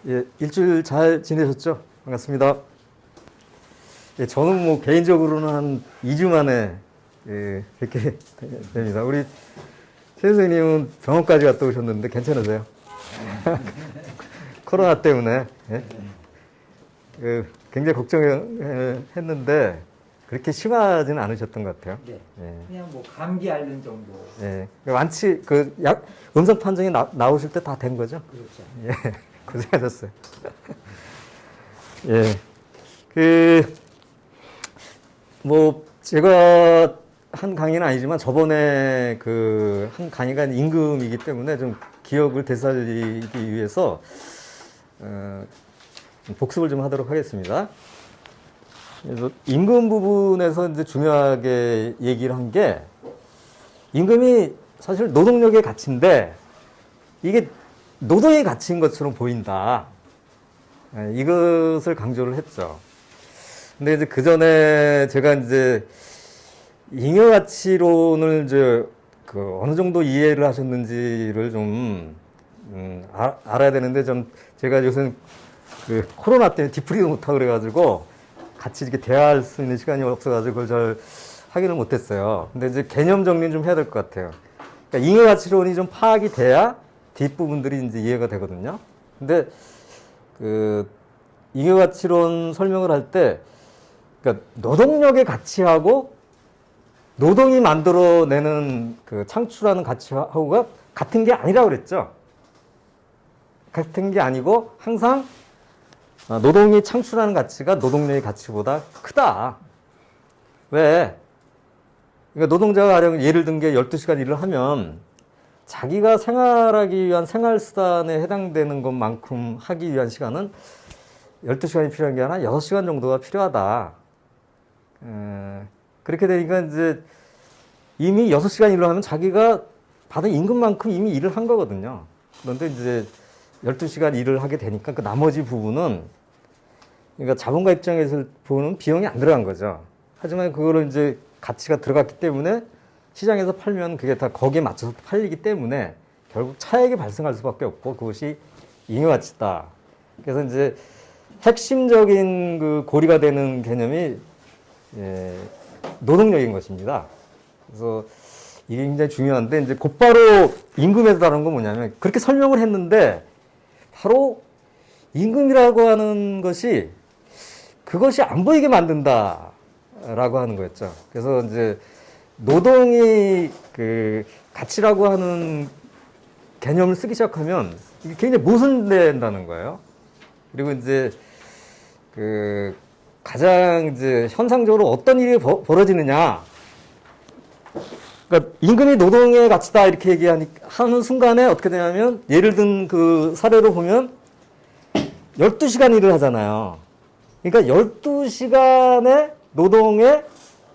예, 일주일 잘 지내셨죠? 반갑습니다. 예, 저는 뭐 개인적으로는 한 2주 만에 뵙게 됩니다. 우리 최 선생님은 병원까지 갔다 오셨는데 괜찮으세요? 코로나 때문에 예? 굉장히 걱정했는데 그렇게 심하지는 않으셨던 것 같아요. 네. 예. 그냥 뭐 감기 앓는 정도. 예. 완치 음성 판정이 나오실 때 다 된 거죠? 그렇죠. 예. 고생하셨어요. 예. 제가 한 강의는 아니지만 저번에 한 강의가 임금이기 때문에 좀 기억을 되살리기 위해서, 복습을 좀 하도록 하겠습니다. 그래서 임금 부분에서 이제 중요하게 얘기를 한 게, 임금이 사실 노동력의 가치인데, 이게 노동의 가치인 것처럼 보인다. 이것을 강조를 했죠. 근데 이제 그 전에 제가 이제 잉여 가치론을 어느 정도 이해를 하셨는지를 좀, 알아야 되는데 제가 요새 코로나 때문에 뒤풀이도 못하고 그래가지고 같이 이렇게 대화할 수 있는 시간이 없어가지고 그걸 잘 하기는 못했어요. 근데 이제 개념 정리는 좀 해야 될 것 같아요. 그러니까 잉여 가치론이 좀 파악이 돼야 뒷부분들이 이제 이해가 되거든요. 근데 잉여 가치론 설명을 할 때, 그러니까 노동력의 가치하고 노동이 만들어내는 창출하는 가치하고가 같은 게 아니라고 그랬죠. 같은 게 아니고 항상 노동이 창출하는 가치가 노동력의 가치보다 크다. 왜? 그러니까 노동자가 가령 예를 든 게 12시간 일을 하면 자기가 생활하기 위한 생활수단에 해당되는 것만큼 하기 위한 시간은 12시간이 필요한 게 아니라 6시간 정도가 필요하다. 그렇게 되니까 이제 이미 6시간 일을 하면 자기가 받은 임금만큼 이미 일을 한 거거든요. 그런데 이제 12시간 일을 하게 되니까 그 나머지 부분은, 그러니까 자본가 입장에서 보는 비용이 안 들어간 거죠. 하지만 그거를 이제 가치가 들어갔기 때문에 시장에서 팔면 그게 다 거기에 맞춰서 팔리기 때문에 결국 차액이 발생할 수밖에 없고 그것이 잉여가치다. 그래서 이제 핵심적인 고리가 되는 개념이 노동력인 것입니다. 그래서 이게 굉장히 중요한데 이제 곧바로 임금에서 다른 건 뭐냐면 그렇게 설명을 했는데 바로 임금이라고 하는 것이 그것이 안 보이게 만든다라고 하는 거였죠. 그래서 이제 노동이 가치라고 하는 개념을 쓰기 시작하면 이게 굉장히 모순된다는 거예요. 그리고 이제 가장 이제 현상적으로 어떤 일이 벌어지느냐. 그러니까 임금이 노동의 가치다 이렇게 하는 순간에 어떻게 되냐면 예를 든 사례로 보면 12시간 일을 하잖아요. 그러니까 12시간의 노동의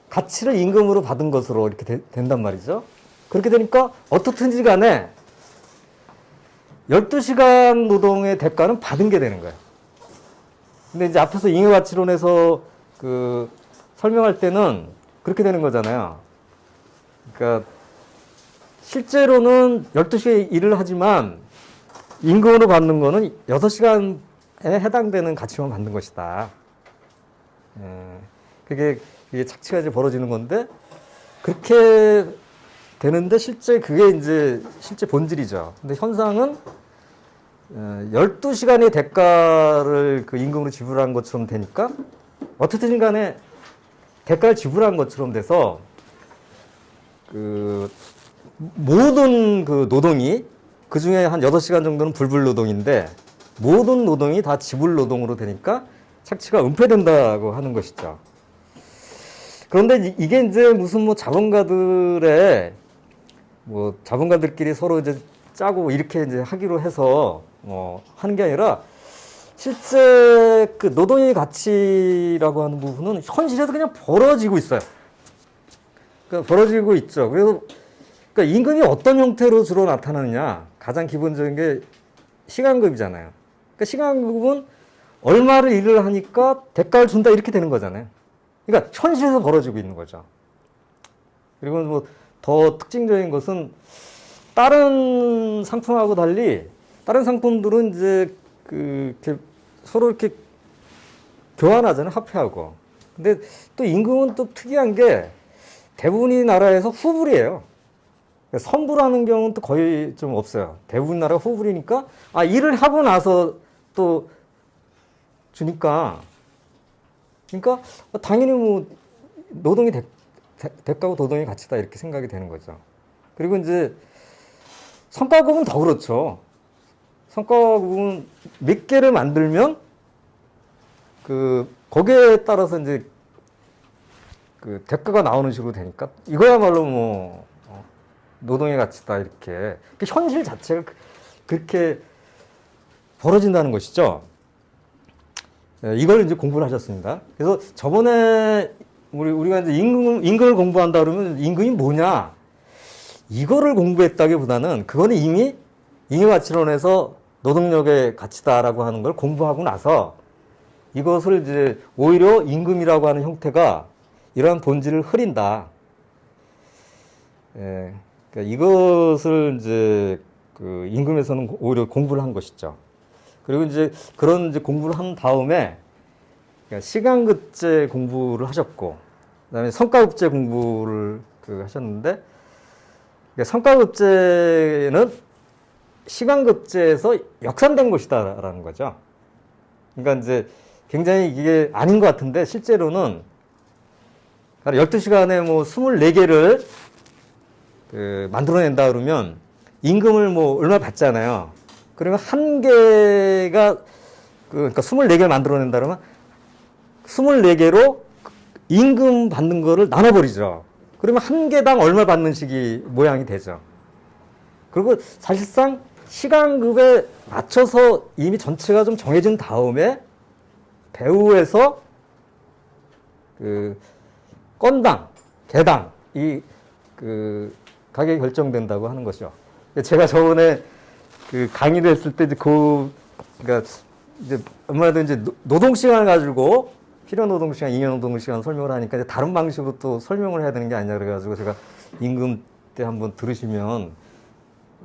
가치를 임금으로 받은 것으로 이렇게 된단 말이죠. 그렇게 되니까 어떻든지 간에 12시간 노동의 대가는 받은 게 되는 거예요. 근데 이제 앞에서 잉여가치론에서 설명할 때는 그렇게 되는 거잖아요. 그러니까 실제로는 12시에 일을 하지만 임금으로 받는 거는 6시간에 해당되는 가치만 받는 것이다. 그게 착취가 이제 벌어지는 건데 그렇게 되는데 그게 이제 실제 본질이죠. 근데 현상은 12시간의 대가를 임금으로 지불한 것처럼 되니까 어떻든 간에 대가를 지불한 것처럼 돼서 모든 노동이 그중에 한 8시간 정도는 불불 노동인데 모든 노동이 다 지불 노동으로 되니까 착취가 은폐된다고 하는 것이죠. 그런데 이게 이제 무슨 자본가들끼리 서로 이제 짜고 이렇게 이제 하기로 해서 하는 게 아니라 실제 노동의 가치라고 하는 부분은 현실에서 그냥 벌어지고 있어요. 그러니까 벌어지고 있죠. 그래서 그러니까 임금이 어떤 형태로 주로 나타나느냐. 가장 기본적인 게 시간급이잖아요. 그러니까 시간급은 얼마를 일을 하니까 대가를 준다 이렇게 되는 거잖아요. 그러니까 현실에서 벌어지고 있는 거죠. 그리고 더 특징적인 것은 다른 상품하고 달리 다른 상품들은 이제 이렇게 서로 이렇게 교환하잖아요. 화폐하고. 근데 또 임금은 또 특이한 게 대부분의 나라에서 후불이에요. 선불하는 경우는 또 거의 좀 없어요. 대부분 나라가 후불이니까, 일을 하고 나서 또 주니까, 그러니까 당연히 뭐 노동이 대가고 노동의 가치다 이렇게 생각이 되는 거죠. 그리고 이제 성과급은 더 그렇죠. 성과급은 몇 개를 만들면 거기에 따라서 이제 대가가 나오는 식으로 되니까 이거야말로 뭐 노동의 가치다 이렇게 현실 자체가 그렇게 벌어진다는 것이죠. 이걸 이제 공부를 하셨습니다. 그래서 저번에 우리가 이제 임금을 공부한다 그러면 임금이 뭐냐 이거를 공부했다기보다는 그거는 이미 잉여가치론에서 노동력의 가치다라고 하는 걸 공부하고 나서 이것을 이제 오히려 임금이라고 하는 형태가 이러한 본질을 흐린다. 예, 그러니까 이것을 이제 임금에서는 오히려 공부를 한 것이죠. 그리고 이제 그런 이제 공부를 한 다음에 시간급제 공부를 하셨고, 그다음에 성과급제 공부를 하셨는데, 성과급제는 시간급제에서 역산된 것이다라는 거죠. 그러니까 이제 굉장히 이게 아닌 것 같은데 실제로는 12시간에 뭐 24개를 만들어낸다 그러면 임금을 뭐 얼마 받잖아요. 그러면 한 개가 그러니까 24개를 만들어낸다 그러면 24개로 임금 받는 거를 나눠버리죠. 그러면 한 개당 얼마 받는 식이 모양이 되죠. 그리고 사실상 시간급에 맞춰서 이미 전체가 좀 정해진 다음에 배후에서 건당, 개당 이 가격이 결정된다고 하는 것이죠. 제가 저번에 강의를 했을 때 그러니까 이제 아무래도 이제 노동 시간을 가지고 필요 노동 시간, 잉여 노동 시간 설명을 하니까 이제 다른 방식으로 또 설명을 해야 되는 게 아니냐 그래가지고 제가 임금 때 한번 들으시면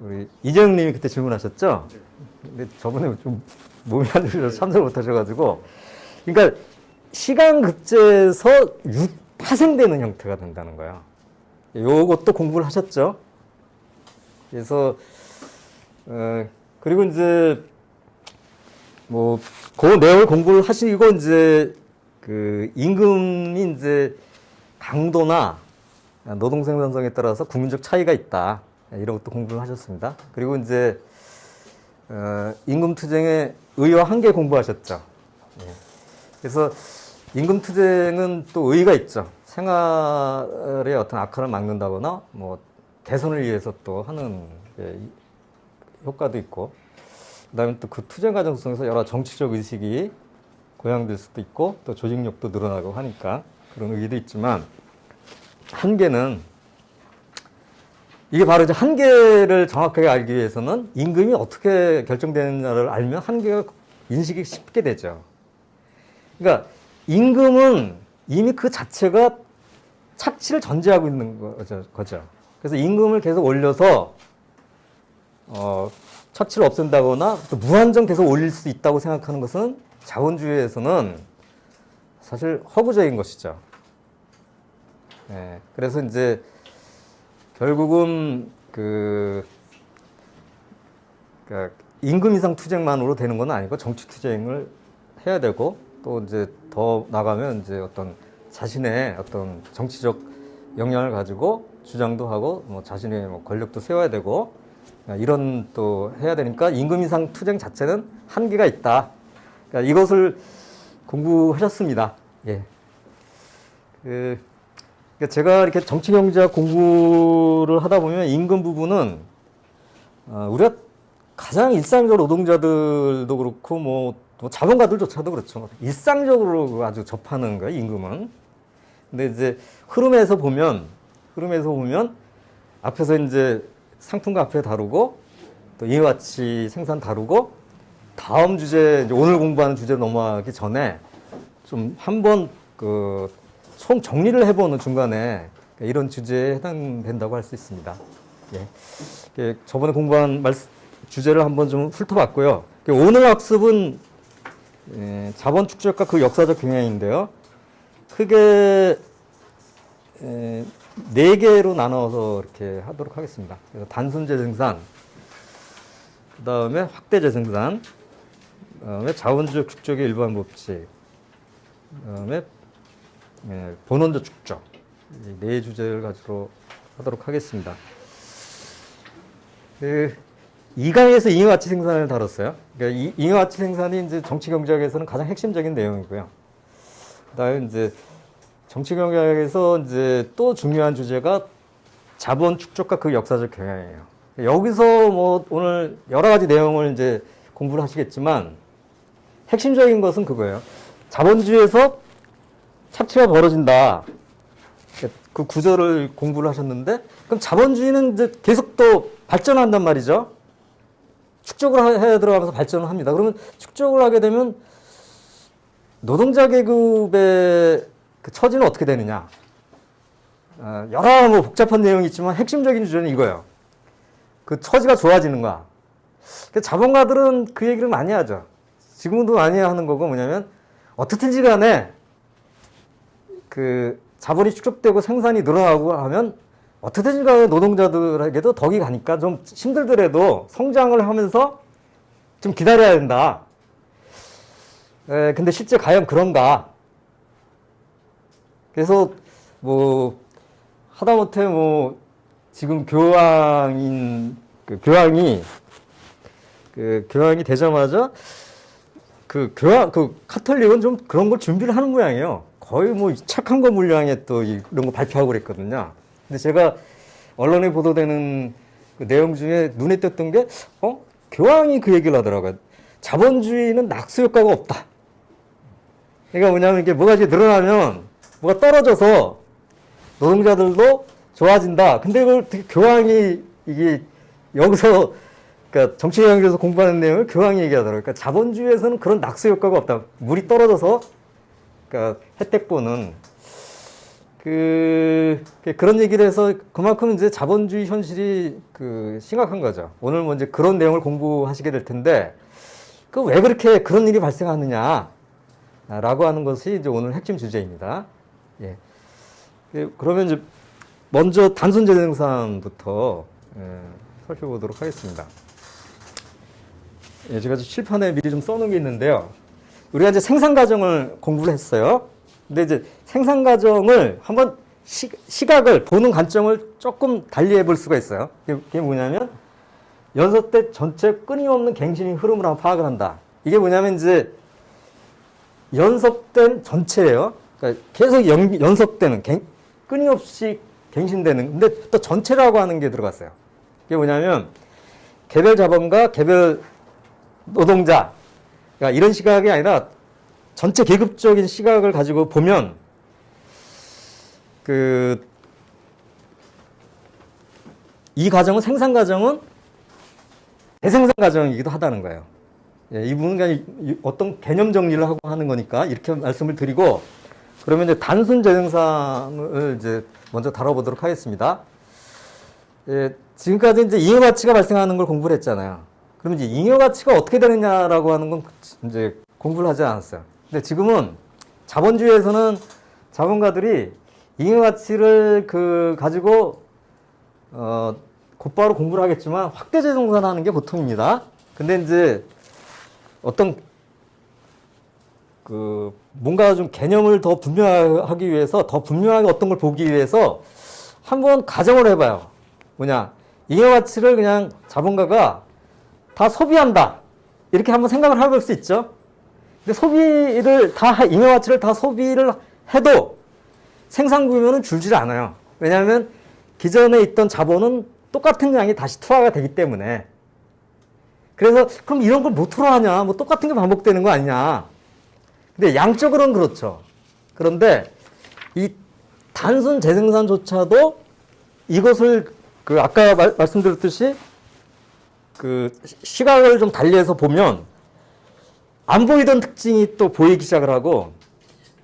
우리 이재용 님이 그때 질문하셨죠? 근데 저번에 좀 몸이 안 좋으셔서 참석을 못 하셔가지고 그러니까 시간급제에서 파생되는 형태가 된다는 거예요. 요것도 공부를 하셨죠? 그래서 그리고 이제 뭐 그 내용을 공부를 하시고 이제 임금이 이제 강도나 노동 생산성에 따라서 국민적 차이가 있다. 이런 것도 공부를 하셨습니다. 그리고 이제 임금 투쟁의 의의와 한계 공부하셨죠. 그래서 임금 투쟁은 또 의의가 있죠. 생활의 어떤 악화를 막는다거나 뭐 개선을 위해서 또 하는 효과도 있고, 그다음에 또 그 투쟁 과정 속에서 여러 정치적 의식이 고양될 수도 있고 또 조직력도 늘어나고 하니까 그런 의의도 있지만, 한계는 이게 바로 이제 한계를 정확하게 알기 위해서는 임금이 어떻게 결정되느냐를 알면 한계가 인식이 쉽게 되죠. 그러니까 임금은 이미 그 자체가 착취를 전제하고 있는 거죠. 그래서 임금을 계속 올려서 착취를 없앤다거나 또 무한정 계속 올릴 수 있다고 생각하는 것은 자본주의에서는 사실 허구적인 것이죠. 그래서 이제 결국은 그러니까 임금 인상 투쟁만으로 되는 건 아니고 정치 투쟁을 해야 되고, 또 이제 더 나가면 이제 어떤 자신의 어떤 정치적 역량을 가지고 주장도 하고 뭐 자신의 뭐 권력도 세워야 되고 이런 또 해야 되니까 임금 인상 투쟁 자체는 한계가 있다. 그러니까 이것을 공부하셨습니다. 예. 그러니까 제가 이렇게 정치경제학 공부를 하다 보면 임금 부분은 우리가 가장 일상적으로 노동자들도 그렇고 뭐 자본가들조차도 그렇죠. 일상적으로 아주 접하는 거예요, 임금은. 근데 이제 흐름에서 보면 앞에서 이제 상품과 화폐 다루고 또 잉여가치 생산 다루고 다음 주제, 이제 오늘 공부하는 주제로 넘어가기 전에 좀 한번 총 정리를 해보는 중간에 이런 주제에 해당된다고 할 수 있습니다. 예. 저번에 공부한 주제를 한번 좀 훑어봤고요. 오늘 학습은 자본 축적과 그 역사적 경향인데요. 크게 4개로 나눠서 이렇게 하도록 하겠습니다. 그래서 단순 재생산, 그 다음에 확대 재생산, 그 다음에 자본주의 축적의 일반 법칙, 그 다음에 본원적 축적, 이 4주제를 가지고 하도록 하겠습니다. 2강에서 잉여가치 생산을 다뤘어요. 그러니까 잉여가치 생산이 이제 정치경제학에서는 가장 핵심적인 내용이고요. 그다음에 이제 정치경제학에서 이제 또 중요한 주제가 자본 축적과 그 역사적 경향이에요. 여기서 뭐 오늘 여러 가지 내용을 이제 공부를 하시겠지만 핵심적인 것은 그거예요. 자본주의에서 착취가 벌어진다. 그 구조를 공부를 하셨는데 그럼 자본주의는 이제 계속 또 발전한단 말이죠. 축적을 해야 들어가면서 발전을 합니다. 그러면 축적을 하게 되면 노동자 계급의 그 처지는 어떻게 되느냐. 여러 뭐 복잡한 내용이 있지만 핵심적인 주제는 이거예요. 그 처지가 좋아지는 거야. 자본가들은 그 얘기를 많이 하죠. 지금도 많이 하는 거고 뭐냐면 어떻든지 간에 그 자본이 축적되고 생산이 늘어나고 하면 어떻든지 간에 노동자들에게도 덕이 가니까 좀 힘들더라도 성장을 하면서 좀 기다려야 된다. 근데 실제 과연 그런가? 그래서 뭐 하다못해 뭐 지금 교황이 되자마자 그 카톨릭은 좀 그런 걸 준비를 하는 모양이에요. 거의 뭐 착한 거 물량에 또 이런 거 발표하고 그랬거든요. 근데 제가 언론에 보도되는 그 내용 중에 눈에 띄었던 게, 교황이 그 얘기를 하더라고요. 자본주의는 낙수 효과가 없다. 그러니까 뭐냐면 이게 뭐가 이제 늘어나면 뭐가 떨어져서 노동자들도 좋아진다. 근데 그걸 어떻게 교황이 이게 여기서 그러니까 정치경영에서 공부하는 내용을 교황이 얘기하더라고요. 그러니까 자본주의에서는 그런 낙수 효과가 없다. 물이 떨어져서 그러니까 혜택 보는 그런 얘기를 해서 그만큼 이제 자본주의 현실이 심각한 거죠. 오늘 뭐 이제 그런 내용을 공부하시게 될 텐데 그 왜 그렇게 그런 일이 발생하느냐 라고 하는 것이 이제 오늘 핵심 주제입니다. 예. 그러면 이제 먼저 단순 재생산부터 살펴보도록 하겠습니다. 예, 제가 칠판에 미리 좀 써놓은 게 있는데요. 우리가 이제 생산 과정을 공부를 했어요. 근데 이제 생산 과정을 한번 시각을 보는 관점을 조금 달리 해볼 수가 있어요. 그게 뭐냐면 연속된 전체 끊임없는 갱신의 흐름을 한번 파악을 한다. 이게 뭐냐면 이제 연속된 전체예요. 그러니까 계속 연속되는 끊임없이 갱신되는. 근데 또 전체라고 하는 게 들어갔어요. 이게 뭐냐면 개별 자본과 개별 노동자, 그러니까 이런 시각이 아니라 전체 계급적인 시각을 가지고 보면 이 과정은 생산 과정은 대생산 과정이기도 하다는 거예요. 예, 이 부분은 그냥 어떤 개념 정리를 하고 하는 거니까 이렇게 말씀을 드리고 그러면 이제 단순 재생산을 이제 먼저 다뤄보도록 하겠습니다. 예, 지금까지 이제 잉여 가치가 발생하는 걸 공부를 했잖아요. 그러면 이제 잉여 가치가 어떻게 되느냐라고 하는 건 이제 공부를 하지 않았어요. 근데 지금은 자본주의에서는 자본가들이 잉여 가치를 가지고 곧바로 공부를 하겠지만 확대 재생산하는 게 보통입니다. 근데 이제 어떤 뭔가 좀 개념을 더 분명하기 위해서 더 분명하게 어떤 걸 보기 위해서 한번 가정을 해봐요. 뭐냐, 잉여 가치를 그냥 자본가가 다 소비한다 이렇게 한번 생각을 해볼 수 있죠. 근데 잉여 가치를 다 소비를 해도 생산 규모는 줄질 않아요. 왜냐하면 기존에 있던 자본은 똑같은 양이 다시 투하가 되기 때문에. 그래서 그럼 이런 걸 뭐 토로하냐? 뭐 똑같은 게 반복되는 거 아니냐? 근데 양적으로는 그렇죠. 그런데 이 단순 재생산조차도 이것을 아까 말씀드렸듯이 시각을 좀 달리해서 보면 안 보이던 특징이 또 보이기 시작을 하고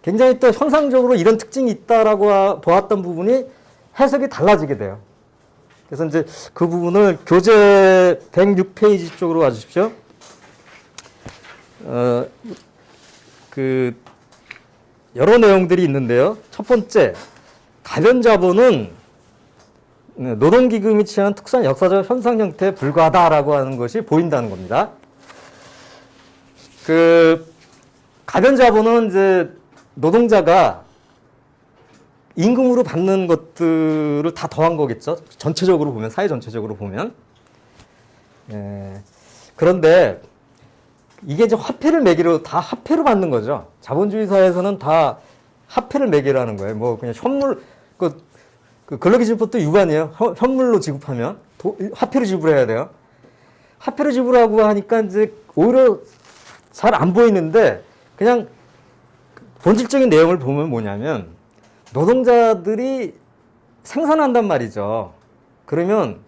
굉장히 또 현상적으로 이런 특징이 있다라고 보았던 부분이 해석이 달라지게 돼요. 그래서 이제 그 부분을 교재 106페이지 쪽으로 와주십시오. 여러 내용들이 있는데요. 첫 번째, 가변자본은 노동기금이 취하는 특수한 역사적 현상 형태에 불과하다라고 하는 것이 보인다는 겁니다. 가변자본은 이제 노동자가 임금으로 받는 것들을 다 더한 거겠죠. 전체적으로 보면, 사회 전체적으로 보면. 그런데 이게 이제 화폐를 매기로 다 화폐로 받는 거죠. 자본주의 사회에서는 다 화폐를 매기로 하는 거예요. 뭐 그냥 현물, 근로기준법도 위반이에요. 현물로 지급하면 화폐로 지불해야 돼요. 화폐로 지불하고 하니까 이제 오히려 잘 안 보이는데 그냥 본질적인 내용을 보면 뭐냐면 노동자들이 생산한단 말이죠. 그러면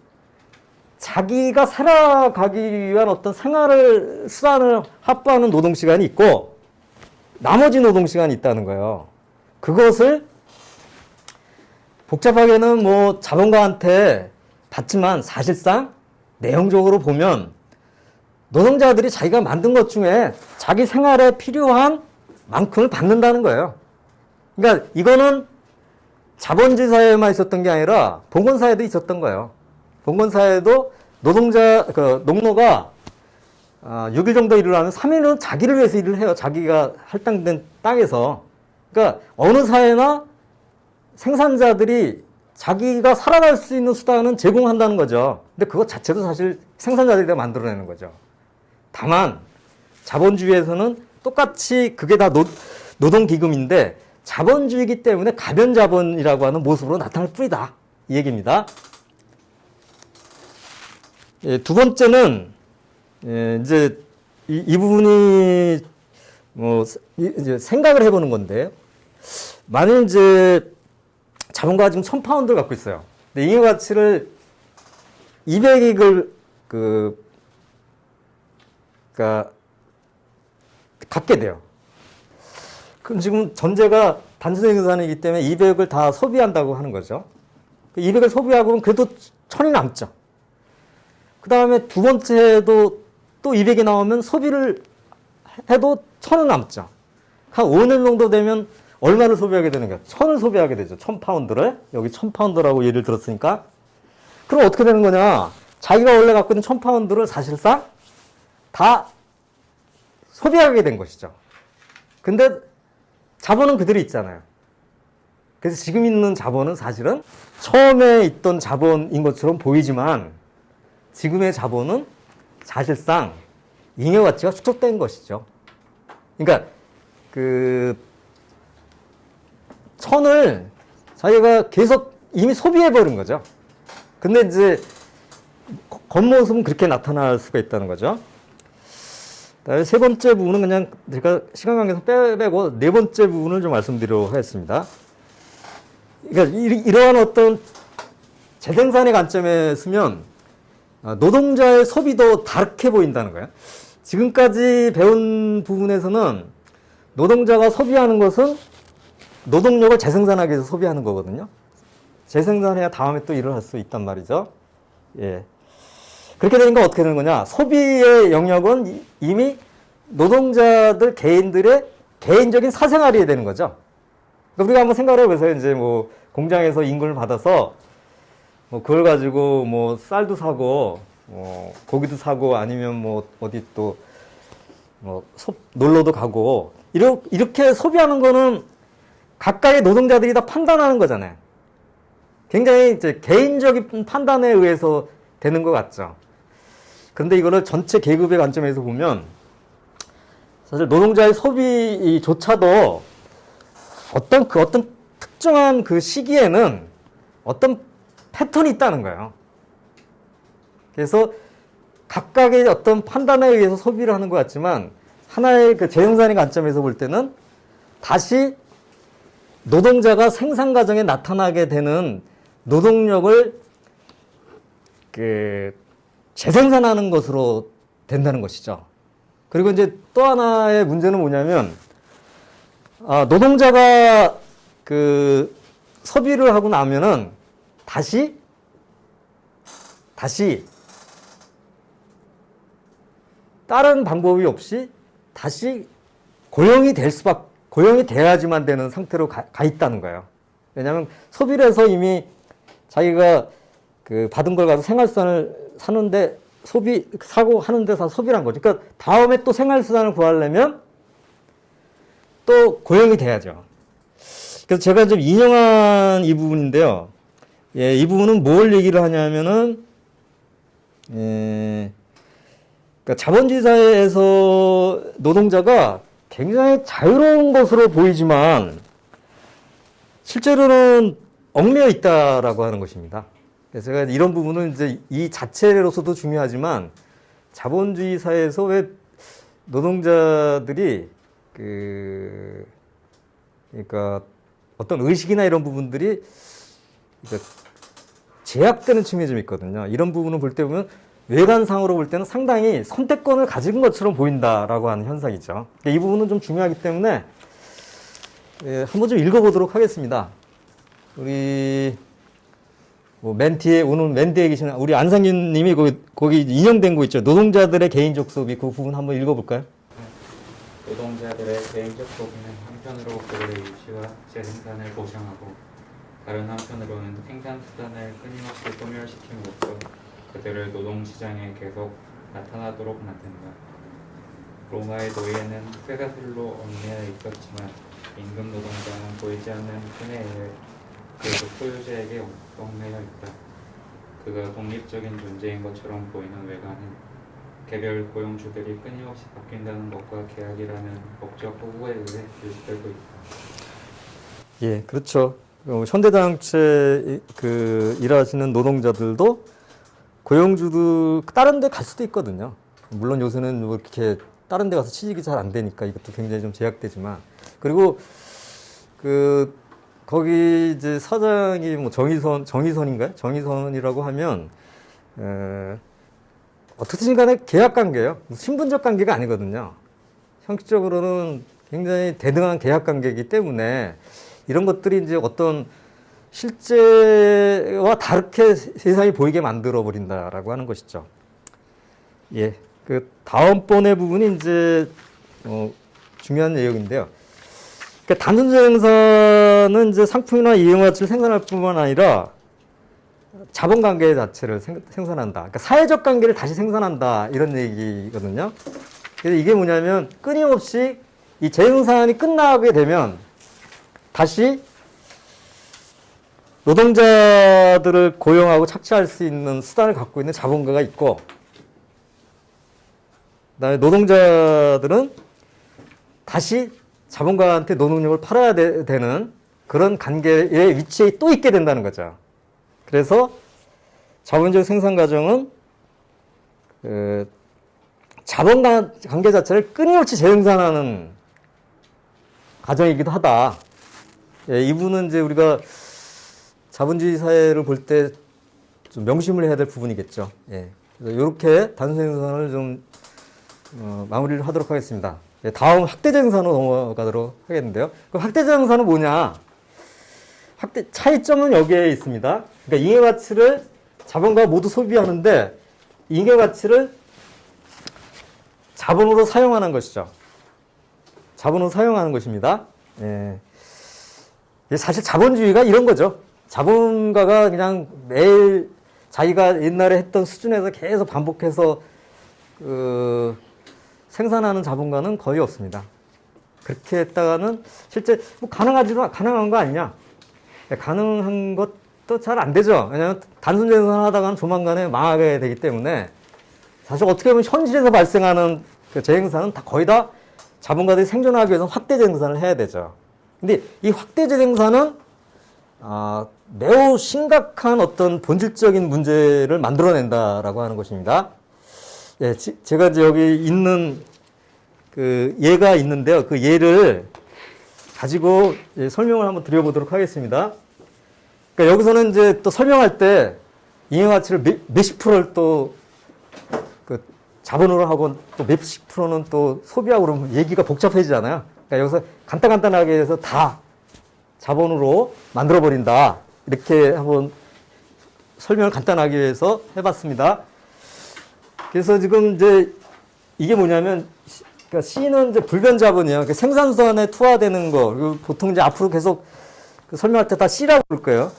자기가 살아가기 위한 어떤 생활을, 수단을 확보하는 노동시간이 있고 나머지 노동시간이 있다는 거예요. 그것을 복잡하게는 뭐 자본가한테 받지만 사실상 내용적으로 보면 노동자들이 자기가 만든 것 중에 자기 생활에 필요한 만큼을 받는다는 거예요. 그러니까 이거는 자본주의 사회에만 있었던 게 아니라 봉건사회도 있었던 거예요. 봉건사회도 농노가 6일 정도 일을 하면 3일은 자기를 위해서 일을 해요. 자기가 할당된 땅에서. 그러니까 어느 사회나 생산자들이 자기가 살아갈 수 있는 수단은 제공한다는 거죠. 근데 그것 자체도 사실 생산자들이 다 만들어내는 거죠. 다만 자본주의에서는 똑같이 그게 다 노동기금인데 자본주의이기 때문에 가변자본이라고 하는 모습으로 나타날 뿐이다. 이 얘기입니다. 두 번째는 이제 이 부분이 이제 생각을 해보는 건데요. 만일 이제 자본가가 지금 1,000파운드를 갖고 있어요. 근데 이 가치를 200억을 그러니까 갖게 돼요. 그럼 지금 전제가 단순 생산이기 때문에 200억을 다 소비한다고 하는 거죠. 200을 소비하고 그럼 그래도 1,000이 남죠. 그 다음에 두 번째도 또 200이 나오면 소비를 해도 1,000은 남죠. 한 5년 정도 되면 얼마를 소비하게 되는 거예요? 1,000을 소비하게 되죠. 1,000파운드를. 여기 1,000파운드라고 예를 들었으니까. 그럼 어떻게 되는 거냐? 자기가 원래 갖고 있는 1,000파운드를 사실상 다 소비하게 된 것이죠. 근데 자본은 그대로 있잖아요. 그래서 지금 있는 자본은 사실은 처음에 있던 자본인 것처럼 보이지만 지금의 자본은 사실상 잉여 가치가 축적된 것이죠. 그러니까 1,000을 자기가 계속 이미 소비해버린 거죠. 근데 이제 겉모습은 그렇게 나타날 수가 있다는 거죠. 세 번째 부분은 그냥 제가 시간 관계에서 빼고 네 번째 부분을 좀 말씀드리도록 하겠습니다. 그러니까 이러한 어떤 재생산의 관점에 서면 노동자의 소비도 다르게 보인다는 거예요. 지금까지 배운 부분에서는 노동자가 소비하는 것은 노동력을 재생산하기 위해서 소비하는 거거든요. 재생산해야 다음에 또 일을 할 수 있단 말이죠. 예. 그렇게 되니까 어떻게 되는 거냐? 소비의 영역은 이미 노동자들 개인들의 개인적인 사생활이 되는 거죠. 그러니까 우리가 한번 생각을 해보세요. 이제 뭐 공장에서 임금을 받아서 뭐 그걸 가지고 뭐 쌀도 사고 고기도 사고 아니면 뭐 어디 또 뭐 놀러도 가고 이렇게 소비하는 거는 각각의 노동자들이 다 판단하는 거잖아요. 굉장히 이제 개인적인 판단에 의해서 되는 것 같죠. 그런데 이거를 전체 계급의 관점에서 보면 사실 노동자의 소비조차도 어떤 특정한 그 시기에는 어떤 패턴이 있다는 거예요. 그래서 각각의 어떤 판단에 의해서 소비를 하는 것 같지만 하나의 그 재생산의 관점에서 볼 때는 다시 노동자가 생산 과정에 나타나게 되는 노동력을 재생산하는 것으로 된다는 것이죠. 그리고 이제 또 하나의 문제는 뭐냐면 노동자가 소비를 하고 나면은 다시 다시 다른 방법이 없이 다시 고용이 돼야지만 되는 상태로 가 있다는 거예요. 왜냐하면 소비를 해서 이미 자기가 그 받은 걸 가지고 생활수단을 사는데 사고 하는 데서 소비를 한 거죠. 그러니까 다음에 또 생활수단을 구하려면 또 고용이 돼야죠. 그래서 제가 좀 인용한 이 부분인데요. 예, 이 부분은 뭘 얘기를 하냐면은, 그러니까 자본주의 사회에서 노동자가 굉장히 자유로운 것으로 보이지만 실제로는 얽매여 있다라고 하는 것입니다. 그래서 제가 이런 부분은 이제 이 자체로서도 중요하지만 자본주의 사회에서 왜 노동자들이 그러니까 어떤 의식이나 이런 부분들이 그러니까 제약되는 측면이 좀 있거든요. 이런 부분을 볼 때 보면 외관상으로 볼 때는 상당히 선택권을 가진 것처럼 보인다라고 하는 현상이죠. 이 부분은 좀 중요하기 때문에 한번 좀 읽어보도록 하겠습니다. 우리 오늘 맨 뒤에 계시는 우리 안상균 님이 거기 인용된 거 있죠. 노동자들의 개인적 소비 그 부분 한번 읽어볼까요? 노동자들의 개인적 소비는 한편으로 그들의 유지와 재생산을 보장하고 다른 한편으로는 생산수단을 끊임없이 소멸시킴으로써 그들을 노동시장에 계속 나타나도록 만든다. 로마의 노예는 쇠사슬로 얽매여 있었지만 임금 노동자는 보이지 않는 끈에 의해 그래도 소유자에게 얽매여 있다. 그가 독립적인 존재인 것처럼 보이는 외관은 개별 고용주들이 끊임없이 바뀐다는 것과 계약이라는 법적 허구에 의해 유지되고 있다. 예, 그렇죠. 현대자동차에 일하시는 노동자들도 고용주들 다른 데 갈 수도 있거든요. 물론 요새는 뭐 이렇게 다른 데 가서 취직이 잘 안 되니까 이것도 굉장히 좀 제약되지만 그리고 거기 이제 사장이 뭐 정의선인가요? 정의선이라고 하면 어떻든 간에 계약 관계예요. 신분적 관계가 아니거든요. 형식적으로는 굉장히 대등한 계약 관계이기 때문에 이런 것들이 이제 어떤 실제와 다르게 세상이 보이게 만들어 버린다라고 하는 것이죠. 예. 그 다음번의 부분이 이제 중요한 내용인데요. 그러니까 단순 생산은 이제 상품이나 이용가치를 생산할 뿐만 아니라 자본 관계 자체를 생산한다. 그러니까 사회적 관계를 다시 생산한다. 이런 얘기거든요. 그래서 이게 뭐냐면 끊임없이 이 재생산이 끝나게 되면 다시 노동자들을 고용하고 착취할 수 있는 수단을 갖고 있는 자본가가 있고, 그다음에 노동자들은 다시 자본가한테 노동력을 팔아야 되는 그런 관계의 위치에 또 있게 된다는 거죠. 그래서 자본적 생산 과정은 자본 관계 자체를 끊임없이 재생산하는 과정이기도 하다. 예, 이 부분은 이제 우리가 자본주의 사회를 볼 때 좀 명심을 해야 될 부분이겠죠. 예. 그래서 이렇게 단순 생산을 좀 마무리를 하도록 하겠습니다. 예, 다음 확대재생산으로 넘어가도록 하겠는데요. 그 확대재생산은 뭐냐? 차이점은 여기에 있습니다. 그러니까 잉여가치를 자본가가 모두 소비하는데 잉여가치를 자본으로 사용하는 것이죠. 자본으로 사용하는 것입니다. 예. 사실 자본주의가 이런 거죠. 자본가가 그냥 매일 자기가 옛날에 했던 수준에서 계속 반복해서 생산하는 자본가는 거의 없습니다. 그렇게 했다가는 실제 뭐 가능한 거 아니냐? 가능한 것도 잘 안 되죠. 왜냐하면 단순 생산하다가는 조만간에 망하게 되기 때문에 사실 어떻게 보면 현실에서 발생하는 그 재생산은 거의 다 자본가들이 생존하기 위해서 확대 재생산을 해야 되죠. 근데 이 확대 재생산은 매우 심각한 어떤 본질적인 문제를 만들어낸다라고 하는 것입니다. 예, 제가 이제 여기 있는 그 예가 있는데요. 그 예를 가지고 설명을 한번 드려보도록 하겠습니다. 그러니까 여기서는 이제 또 설명할 때 잉여가치를 몇십 프로를 또 그 자본으로 하고 또 몇십 프로는 또 소비하고 그러면 얘기가 복잡해지잖아요. 그러니까 여기서 간단하게 해서 다 자본으로 만들어버린다. 이렇게 한번 설명을 간단하게 해서 해봤습니다. 그래서 지금 이제 이게 뭐냐면, 그러니까 C는 이제 불변 자본이에요. 그러니까 생산선에 투하되는 거. 그리고 보통 이제 앞으로 계속 그 설명할 때 다 C라고 부를 거예요.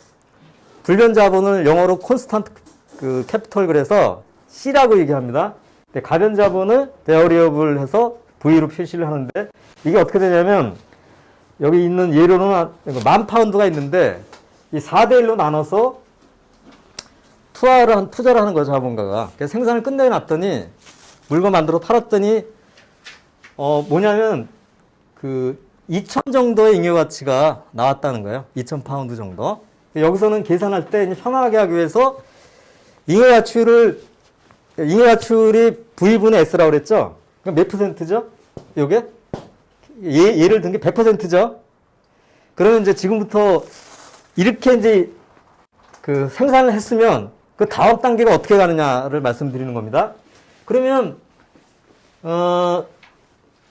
불변 자본을 영어로 콘스탄트 그 캐피털 그래서 C라고 얘기합니다. 근데 가변 자본을 베어리어블 해서 V로 표시를 하는데 이게 어떻게 되냐면 여기 있는 예로는 10,000파운드가 있는데 이 4대1로 나눠서 투자를 하는 거죠, 자본가가. 그래서 생산을 끝내놨더니 물건 만들어 팔았더니 뭐냐면 그 2,000 정도의 잉여 가치가 나왔다는 거예요. 2,000파운드 정도. 여기서는 계산할 때 편하게 하기 위해서 잉여 가치율이 V분의 S라고 그랬죠? 그럼 몇 %죠? 요게? 예를 든 게 100%죠? 그러면 이제 지금부터 이렇게 이제 그 생산을 했으면 그 다음 단계가 어떻게 가느냐를 말씀드리는 겁니다. 그러면,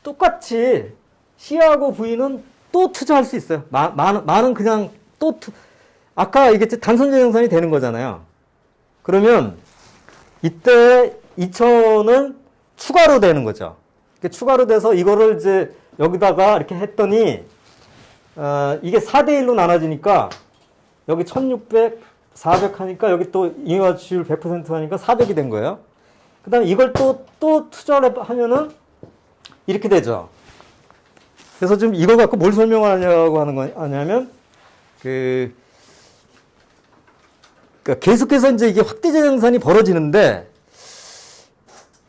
똑같이 C하고 V는 또 투자할 수 있어요. 많은 그냥 아까 얘기했지 단선재생산이 되는 거잖아요. 그러면 이때 2,000은 추가로 되는 거죠. 추가로 돼서 이거를 이제 여기다가 이렇게 했더니 이게 4대1로 나눠지니까 여기 1,600, 400 하니까 여기 또 잉여가치율 100% 하니까 400이 된 거예요. 그 다음에 이걸 또 투자를 하면은 이렇게 되죠. 그래서 지금 이걸 갖고 뭘 설명하려고 하는 거냐면 그러니까 계속해서 이제 이게 확대재생산이 벌어지는데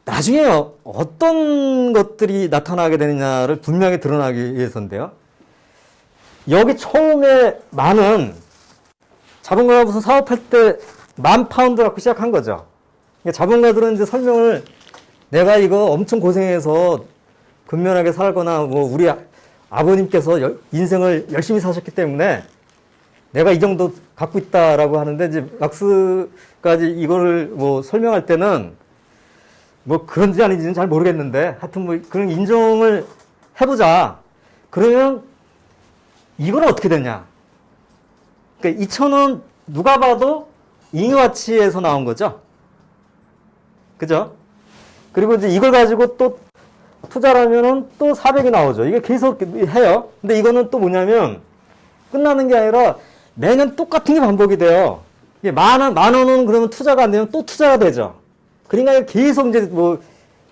나중에 어떤 것들이 나타나게 되느냐를 분명히 드러나기 위해서인데요. 여기 처음에 많은 자본가가 무슨 사업할 때 10,000파운드 갖고 시작한 거죠. 그러니까 자본가들은 이제 설명을 내가 이거 엄청 고생해서 근면하게 살거나 뭐 우리 아버님께서 인생을 열심히 사셨기 때문에 내가 이 정도 갖고 있다라고 하는데 이제 막스까지 이거를 뭐 설명할 때는 뭐 그런지 아닌지는 잘 모르겠는데 하여튼 뭐 그런 인정을 해보자. 그러면 이건 어떻게 되냐? 그러니까 2,000은 누가 봐도 잉여가치에서 나온 거죠. 그죠? 그리고 이제 이걸 가지고 또 투자를 하면은 또 400이 나오죠. 이게 계속 해요. 근데 이거는 또 뭐냐면 끝나는 게 아니라 매년 똑같은 게 반복이 돼요. 이게 만 원은 그러면 투자가 안 되면 또 투자가 되죠. 그러니까 계속 이제 뭐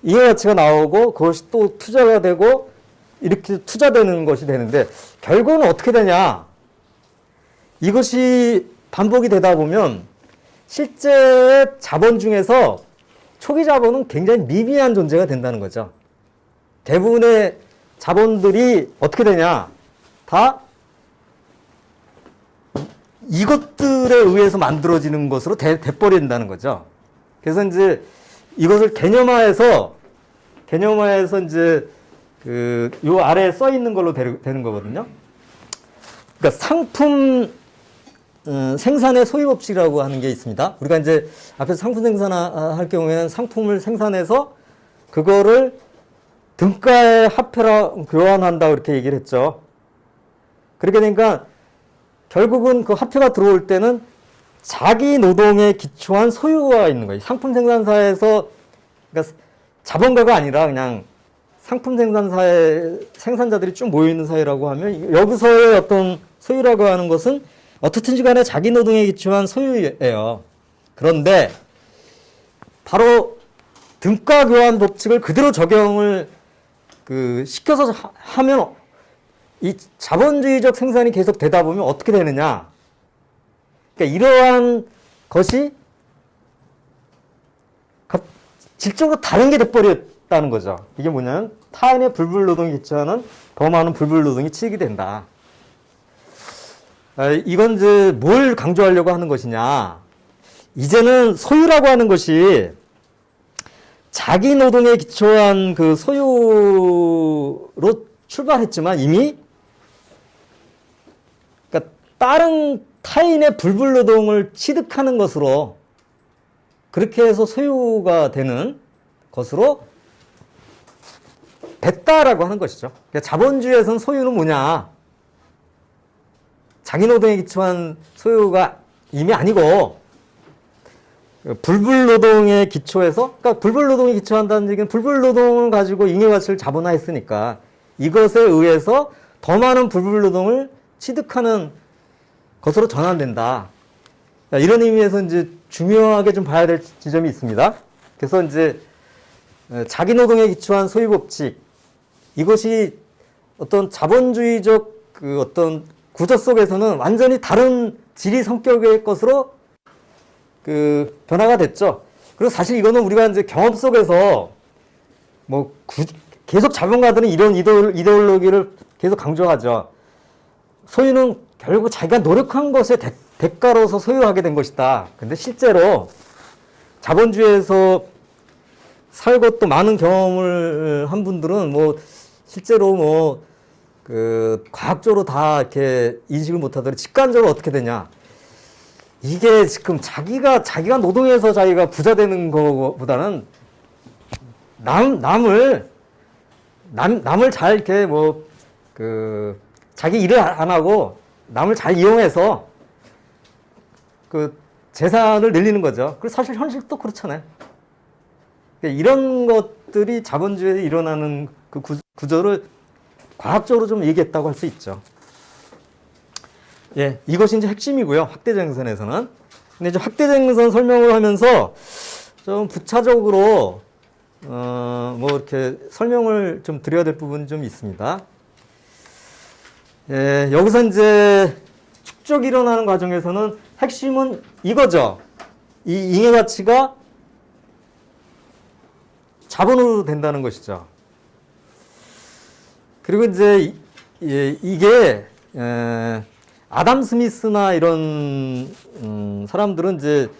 잉여가치가 나오고 그것이 또 투자가 되고 이렇게 투자되는 것이 되는데 결국은 어떻게 되냐? 이것이 반복이 되다 보면 실제 자본 중에서 초기 자본은 굉장히 미비한 존재가 된다는 거죠. 대부분의 자본들이 어떻게 되냐? 다 이것들에 의해서 만들어지는 것으로 돼버린다는 거죠. 그래서 이제 이것을 개념화해서 이제 요 아래에 써 있는 걸로 되는 거거든요. 그러니까 상품 생산의 소유 법칙이라고 하는 게 있습니다. 우리가 이제 앞에서 상품 생산할 경우에는 상품을 생산해서 그거를 등가의 화폐로 교환한다고 이렇게 얘기를 했죠. 그렇게 되니까 결국은 그 화폐가 들어올 때는 자기 노동에 기초한 소유가 있는 거예요. 상품 생산사에서 그러니까 자본가가 아니라 그냥 상품 생산사의 생산자들이 쭉 모여있는 사회라고 하면 여기서의 어떤 소유라고 하는 것은 어떻든지 간에 자기 노동에 기초한 소유예요. 그런데 바로 등가 교환 법칙을 그대로 적용을 시켜서 하면 이 자본주의적 생산이 계속 되다 보면 어떻게 되느냐. 그러니까 이러한 것이 질적으로 다른 게 돼버렸다는 거죠. 이게 뭐냐면 타인의 불불노동에 기초하는 더 많은 불불노동이 치익이 된다. 이건 이제 뭘 강조하려고 하는 것이냐. 이제는 소유라고 하는 것이 자기 노동에 기초한 그 소유로 출발했지만 이미 그러니까 다른 타인의 불불노동을 취득하는 것으로 그렇게 해서 소유가 되는 것으로 됐다라고 하는 것이죠. 그러니까 자본주의에서는 소유는 뭐냐? 자기 노동에 기초한 소유가 이미 아니고 불불노동에 기초해서, 그러니까 불불노동에 기초한다는 얘기는 불불노동을 가지고 잉여가치를 자본화했으니까 이것에 의해서 더 많은 불불노동을 취득하는 것으로 전환된다. 이런 의미에서 이제 중요하게 좀 봐야 될 지점이 있습니다. 그래서 이제 자기 노동에 기초한 소유 법칙, 이것이 어떤 자본주의적 그 어떤 구조 속에서는 완전히 다른 질의 성격의 것으로 그 변화가 됐죠. 그리고 사실 이거는 우리가 이제 경험 속에서 뭐 계속 자본가들은 이런 이데올로기를 계속 강조하죠. 소유는 결국 자기가 노력한 것의 대가로서 소유하게 된 것이다. 근데 실제로 자본주의에서 살고 또 많은 경험을 한 분들은 뭐 실제로 뭐 그 과학적으로 다 이렇게 인식을 못하더라도 직관적으로 어떻게 되냐. 이게 지금 자기가 노동해서 자기가 부자 되는 것보다는 남을 잘 이렇게 뭐 그 자기 일을 안 하고 남을 잘 이용해서 그 재산을 늘리는 거죠. 그리고 사실 현실도 그렇잖아요. 그러니까 이런 것들이 자본주의에 일어나는 그 구조를 과학적으로 좀 얘기했다고 할 수 있죠. 예, 이것이 이제 핵심이고요. 확대정선에서는. 근데 이제 확대정선 설명을 하면서 좀 부차적으로 뭐 이렇게 설명을 좀 드려야 될 부분이 좀 있습니다. 예, 여기서 이제 축적이 일어나는 과정에서는 핵심은 이거죠. 이 잉여 가치가 자본으로 된다는 것이죠. 그리고 이제 이게 아담 스미스나 이런 사람들은 이제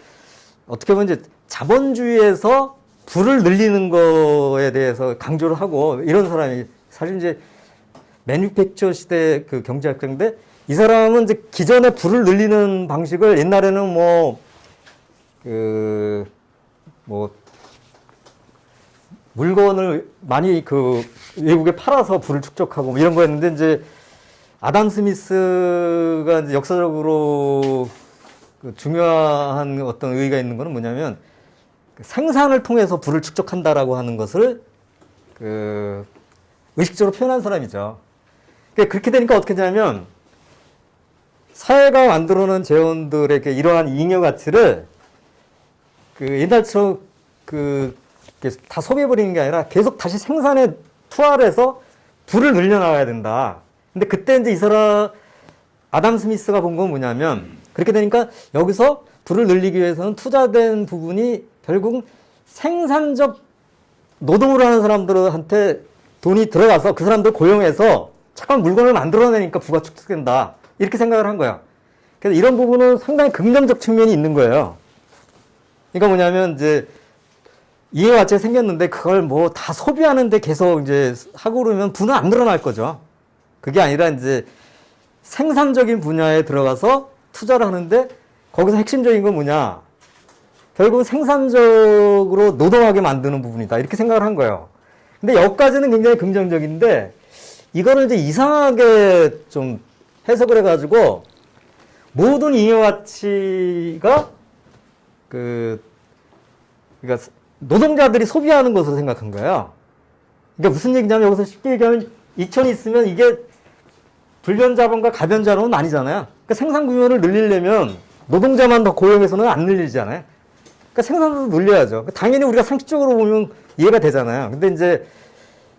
어떻게 보면 이제 자본주의에서 부를 늘리는 거에 대해서 강조를 하고 이런 사람이 사실 이제 매뉴팩처 시대 그 경제학자인데 이 사람은 이제 기존의 부를 늘리는 방식을 옛날에는 뭐 물건을 많이 그 외국에 팔아서 부를 축적하고 뭐 이런 거였는데 이제 아담 스미스가 이제 역사적으로 그 중요한 어떤 의의가 있는 거는 뭐냐면 생산을 통해서 부를 축적한다라고 하는 것을 그 의식적으로 표현한 사람이죠. 그러니까 그렇게 되니까 어떻게 되냐면 사회가 만들어놓은 재원들의 이러한 잉여 가치를 그 옛날처럼 다 소비해버리는 게 아니라 계속 다시 생산에 투하를 해서 부를 늘려나가야 된다. 근데 그때 이제 이 사람 아담 스미스가 본 건 뭐냐면 그렇게 되니까 여기서 부를 늘리기 위해서는 투자된 부분이 결국 생산적 노동을 하는 사람들한테 돈이 들어가서 그 사람들 고용해서 잠깐 물건을 만들어내니까 부가 축적된다. 이렇게 생각을 한 거야. 그래서 이런 부분은 상당히 긍정적 측면이 있는 거예요. 그러니까 뭐냐면 이제 잉여 가치가 생겼는데 그걸 뭐 다 소비하는데 계속 이제 하고 그러면 부는 안 늘어날 거죠. 그게 아니라 이제 생산적인 분야에 들어가서 투자를 하는데 거기서 핵심적인 건 뭐냐? 결국 생산적으로 노동하게 만드는 부분이다. 이렇게 생각을 한 거예요. 근데 여기까지는 굉장히 긍정적인데 이거를 이제 이상하게 좀 해석을 해가지고 모든 잉여 가치가 그러니까 노동자들이 소비하는 것으로 생각한 거예요. 그러니까 무슨 얘기냐면 여기서 쉽게 얘기하면 2천이 있으면 이게 불변자본과 가변자본은 아니잖아요. 그러니까 생산 규모를 늘리려면 노동자만 더 고용해서는 안 늘리잖아요. 그러니까 생산도 늘려야죠. 당연히 우리가 상식적으로 보면 이해가 되잖아요. 근데 이제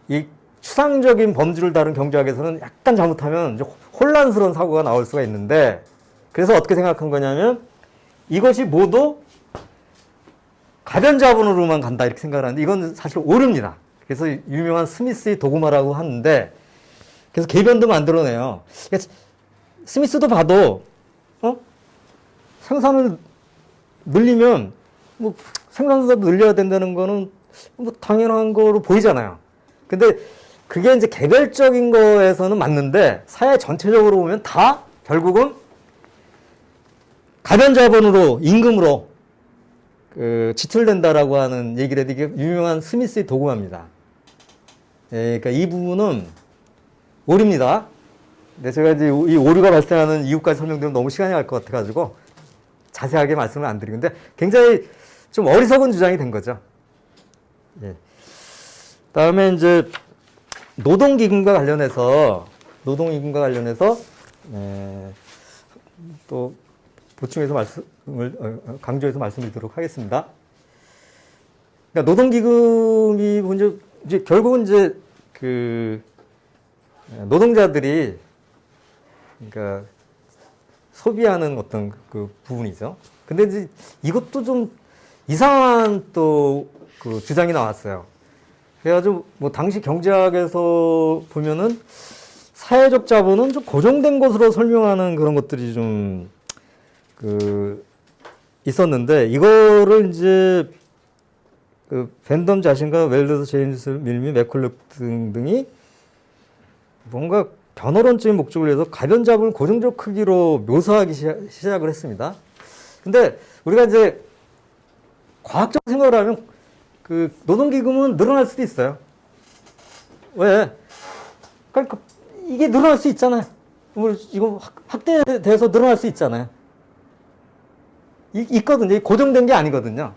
이 추상적인 범주를 다룬 경제학에서는 약간 잘못하면 이제 혼란스러운 사고가 나올 수가 있는데 그래서 어떻게 생각한 거냐면 이것이 모두 가변자본으로만 간다 이렇게 생각을 하는데 이건 사실 오릅니다. 그래서 유명한 스미스의 도구마라고 하는데 그래서 개변도 만들어내요. 그러니까 스미스도 봐도 생산을 늘리면 뭐 생산도 늘려야 된다는 거는 뭐 당연한 거로 보이잖아요. 근데 그게 이제 개별적인 거에서는 맞는데 사회 전체적으로 보면 다 결국은 가변자본으로 임금으로 지출된다라고 하는 얘기를 해도 이게 유명한 스미스의 도구마입니다. 예, 그러니까 이 부분은 오류입니다. 근데 제가 이제 이 오류가 발생하는 이유까지 설명드리면 너무 시간이 갈 것 같아가지고 자세하게 말씀을 안 드리는데 굉장히 좀 어리석은 주장이 된 거죠. 예. 다음에 이제 노동기금과 관련해서 또 보충해서 강조해서 말씀드리도록 하겠습니다. 그러니까 노동기금이 이제 결국은 이제 그 노동자들이 그러니까 소비하는 어떤 그 부분이죠. 근데 이제 이것도 좀 이상한 또 그 주장이 나왔어요. 그래가지고 뭐 당시 경제학에서 보면은 사회적 자본은 좀 고정된 것으로 설명하는 그런 것들이 좀 그 있었는데 이거를 이제 그 밴덤 자신과 웰더스 제임스 밀미 맥컬럽 등이 뭔가 변호론적인 목적을 위해서 가변 자본을 고정적 크기로 묘사하기 시작을 했습니다. 근데 우리가 이제 과학적 생각을 하면 그 노동기금은 늘어날 수도 있어요. 왜? 그러니까 이게 늘어날 수 있잖아요. 이거 확대돼서 늘어날 수 있잖아요. 있거든요. 고정된 게 아니거든요.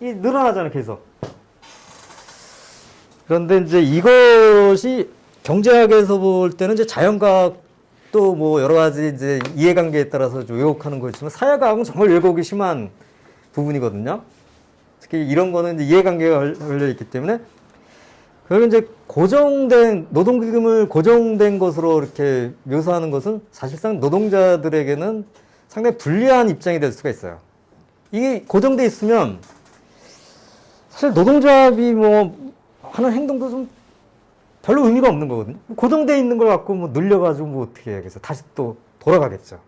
이 늘어나잖아요, 계속. 그런데 이제 이것이 경제학에서 볼 때는 이제 자연과학도 뭐 여러 가지 이제 이해관계에 따라서 좀 왜곡하는 거지만 사회과학은 정말 왜곡이 심한 부분이거든요. 특히 이런 거는 이제 이해관계가 걸려 있기 때문에 그리고 이제 노동기금을 고정된 것으로 이렇게 묘사하는 것은 사실상 노동자들에게는 상당히 불리한 입장이 될 수가 있어요. 이게 고정돼 있으면 사실 노동조합이 뭐 하는 행동도 좀 별로 의미가 없는 거거든요. 고정돼 있는 걸 갖고 뭐 늘려가지고 뭐 어떻게 해야겠어. 다시 또 돌아가겠죠.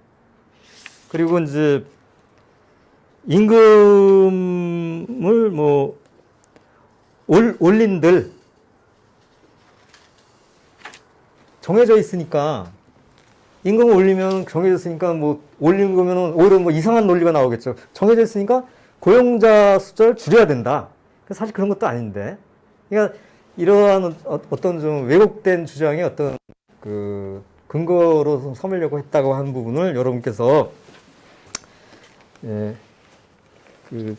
그리고 이제 임금을 뭐 올린들 정해져 있으니까 임금을 올리면 정해져 있으니까 뭐 올린 거면은 오히려 뭐 이상한 논리가 나오겠죠. 정해져 있으니까 고용자 숫자를 줄여야 된다. 사실 그런 것도 아닌데. 그러니까 이러한 어떤 좀 왜곡된 주장이 어떤 그 근거로 삼으려고 했다고 하는 부분을 여러분께서 예, 그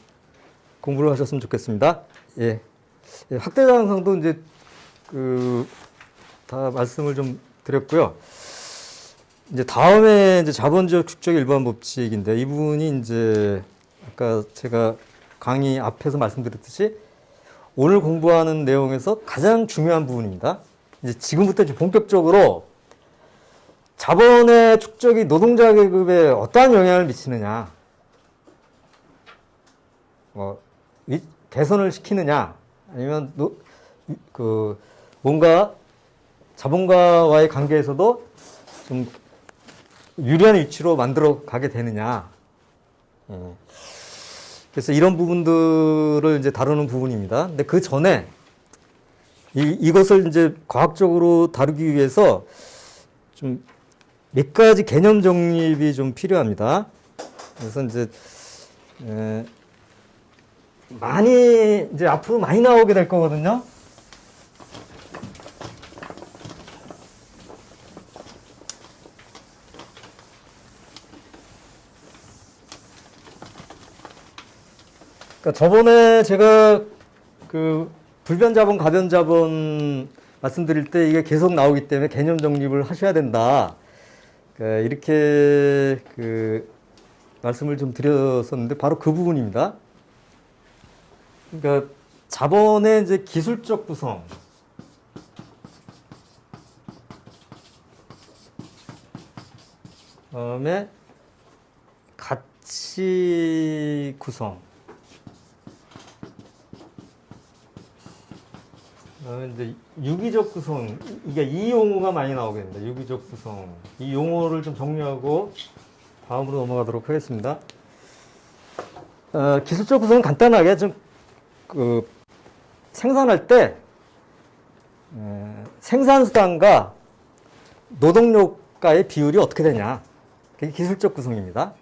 공부를 하셨으면 좋겠습니다. 예. 예, 확대자 양상도 이제 그 다 말씀을 좀 드렸고요. 이제 다음에 이제 자본주의 축적 일반 법칙인데 이 부분이 이제 아까 제가 강의 앞에서 말씀드렸듯이 오늘 공부하는 내용에서 가장 중요한 부분입니다. 이제 지금부터 이제 본격적으로 자본의 축적이 노동자 계급에 어떠한 영향을 미치느냐, 개선을 시키느냐, 아니면 뭔가 자본가와의 관계에서도 좀 유리한 위치로 만들어 가게 되느냐. 그래서 이런 부분들을 이제 다루는 부분입니다. 근데 그 전에 이것을 이제 과학적으로 다루기 위해서 좀 몇 가지 개념 정립이 좀 필요합니다. 그래서 이제 이제 앞으로 많이 나오게 될 거거든요. 그러니까 저번에 제가 그 불변자본, 가변자본 말씀드릴 때 이게 계속 나오기 때문에 개념 정립을 하셔야 된다. 그러니까 이렇게 그 말씀을 좀 드렸었는데 바로 그 부분입니다. 그러니까 자본의 이제 기술적 구성, 그다음에 가치 구성, 그다음에 이제 유기적 구성, 이게 이 용어가 많이 나오게 됩니다. 유기적 구성, 이 용어를 좀 정리하고 다음으로 넘어가도록 하겠습니다. 기술적 구성은 간단하게 좀 생산할 때 생산수단과 노동력과의 비율이 어떻게 되냐, 그게 기술적 구성입니다.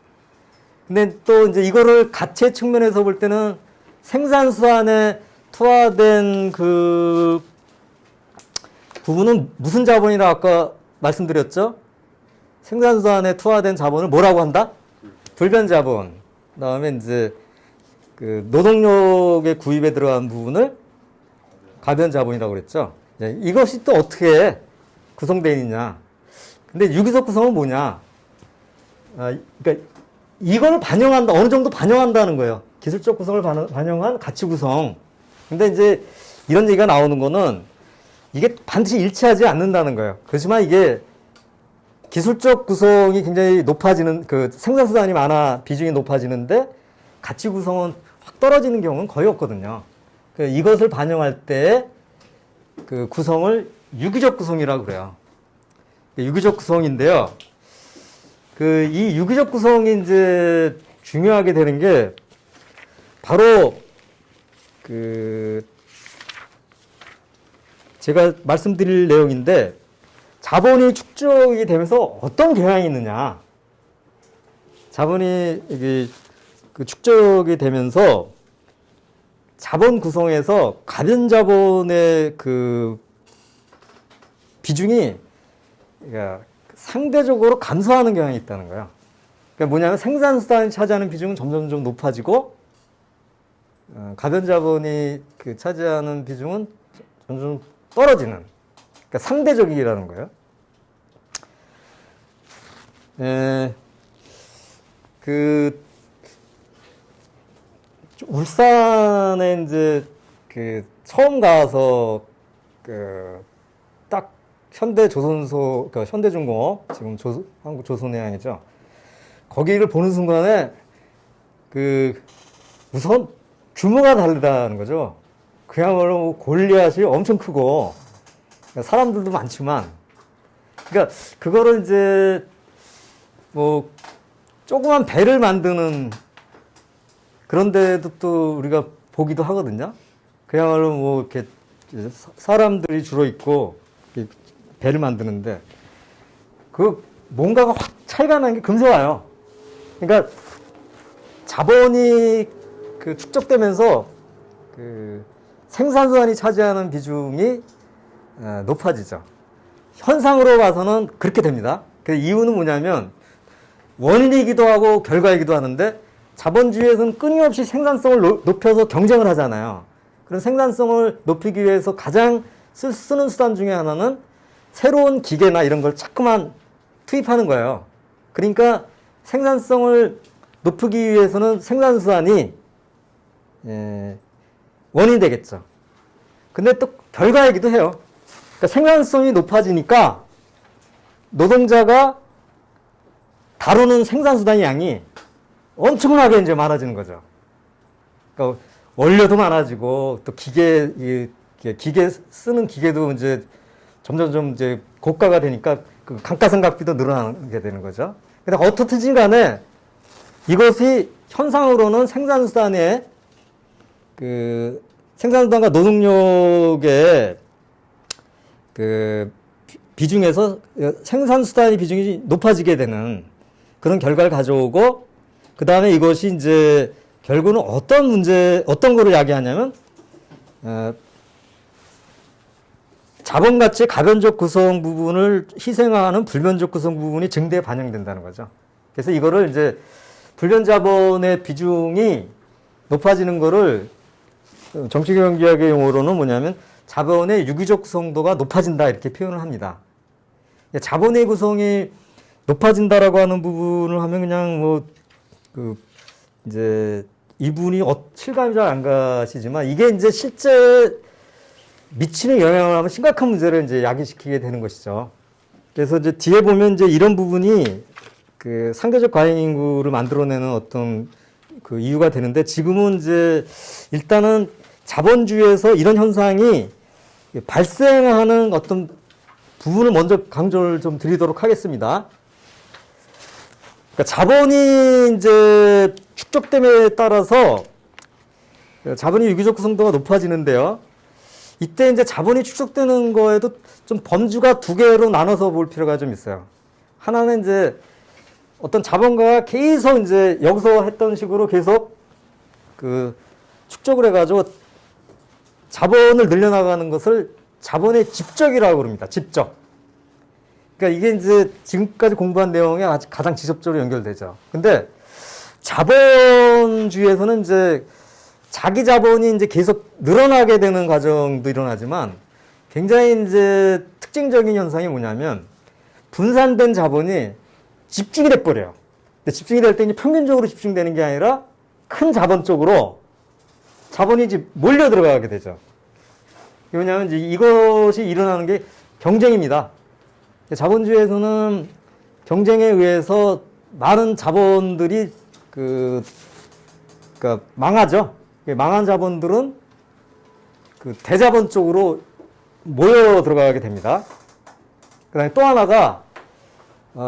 근데 또 이제 이거를 가치의 측면에서 볼 때는 생산수단에 투하된 그 부분은 무슨 자본이라 아까 말씀드렸죠? 생산수 안에 투하된 자본을 뭐라고 한다? 불변자본. 그다음에 이제 그 노동력의 구입에 들어간 부분을 가변 자본이라고 그랬죠. 예, 이것이 또 어떻게 구성되어 있느냐. 근데 유기적 구성은 뭐냐. 그러니까 이걸 반영한다, 어느 정도 반영한다는 거예요. 기술적 구성을 반영한 가치 구성. 근데 이제 이런 얘기가 나오는 거는 이게 반드시 일치하지 않는다는 거예요. 그렇지만 이게 기술적 구성이 굉장히 높아지는, 그 생산수단이 많아 비중이 높아지는데 가치 구성은 확 떨어지는 경우는 거의 없거든요. 이것을 반영할 때 그 구성을 유기적 구성이라고 그래요. 유기적 구성인데요. 이 유기적 구성이 이제 중요하게 되는 게 바로 제가 말씀드릴 내용인데, 자본이 축적이 되면서 어떤 경향이 있느냐. 자본이 이게 축적이 되면서 자본 구성에서 가변 자본의 그 비중이 그러니까 상대적으로 감소하는 경향이 있다는 거예요. 그러니까 뭐냐면 생산수단이 차지하는 비중은 점점 높아지고, 가변 자본이 차지하는 비중은 점점 떨어지는, 그러니까 상대적이라는 거예요. 울산에 이제 처음 가서 딱 현대조선소, 그러니까 현대중공업, 지금 한국조선해양이죠. 거기를 보는 순간에 우선 규모가 다르다는 거죠. 그야말로 골리앗이 엄청 크고, 사람들도 많지만, 그러니까 그거를 이제 뭐 조그만 배를 만드는 그런 데도 또 우리가 보기도 하거든요. 그야말로 뭐 이렇게 사람들이 주로 있고 배를 만드는데 뭔가가 확 차이가 나는 게 금세 와요. 그러니까 자본이 축적되면서 생산수단이 차지하는 비중이 높아지죠. 현상으로 봐서는 그렇게 됩니다. 그 이유는 뭐냐면 원인이기도 하고 결과이기도 하는데, 자본주의에서는 끊임없이 생산성을 높여서 경쟁을 하잖아요. 그런 생산성을 높이기 위해서 가장 쓰는 수단 중에 하나는 새로운 기계나 이런 걸 자꾸만 투입하는 거예요. 그러니까 생산성을 높이기 위해서는 생산수단이 원인이 되겠죠. 근데 또 결과이기도 해요. 그러니까 생산성이 높아지니까 노동자가 다루는 생산수단의 양이 엄청나게 이제 많아지는 거죠. 그러니까 원료도 많아지고, 또 기계 쓰는 기계도 이제 점점 이제 고가가 되니까 감가상각비도 늘어나게 되는 거죠. 근데 어떻든지 간에 이것이 현상으로는 생산수단의 생산수단과 노동력의 비중에서 생산수단의 비중이 높아지게 되는 그런 결과를 가져오고, 그 다음에 이것이 이제 결국은 어떤 거를 야기하냐면, 자본 가치의 가변적 구성 부분을 희생하는 불변적 구성 부분이 증대에 반영된다는 거죠. 그래서 이거를 이제 불변 자본의 비중이 높아지는 거를 정치경제학의 용어로는 뭐냐면 자본의 유기적 구성도가 높아진다, 이렇게 표현을 합니다. 자본의 구성이 높아진다라고 하는 부분을 하면 그냥 이제 이분이 실감이 잘 안 가시지만, 이게 이제 실제 미치는 영향을 하면 심각한 문제를 이제 야기시키게 되는 것이죠. 그래서 이제 뒤에 보면 이제 이런 부분이 상대적 과잉 인구를 만들어내는 어떤 이유가 되는데, 지금은 이제 일단은 자본주의에서 이런 현상이 발생하는 어떤 부분을 먼저 강조를 좀 드리도록 하겠습니다. 그러니까 자본이 이제 축적됨에 따라서 자본이 유기적 구성도가 높아지는데요. 이때 이제 자본이 축적되는 거에도 좀 범주가 두 개로 나눠서 볼 필요가 좀 있어요. 하나는 이제 어떤 자본가가 계속 이제 여기서 했던 식으로 계속 축적을 해가지고 자본을 늘려나가는 것을 자본의 집적이라고 그럽니다. 집적. 그러니까 이게 이제 지금까지 공부한 내용에 가장 직접적으로 연결되죠. 근데 자본주의에서는 이제 자기 자본이 이제 계속 늘어나게 되는 과정도 일어나지만 굉장히 이제 특징적인 현상이 뭐냐면 분산된 자본이 집중이 돼버려요. 근데 집중이 될 때 이제 평균적으로 집중되는 게 아니라 큰 자본 쪽으로 자본이 이제 몰려 들어가게 되죠. 왜냐하면 이제 이것이 일어나는 게 경쟁입니다. 자본주의에서는 경쟁에 의해서 많은 자본들이 그러니까 망하죠. 망한 자본들은 그 대자본 쪽으로 모여 들어가게 됩니다. 그 다음에 또 하나가,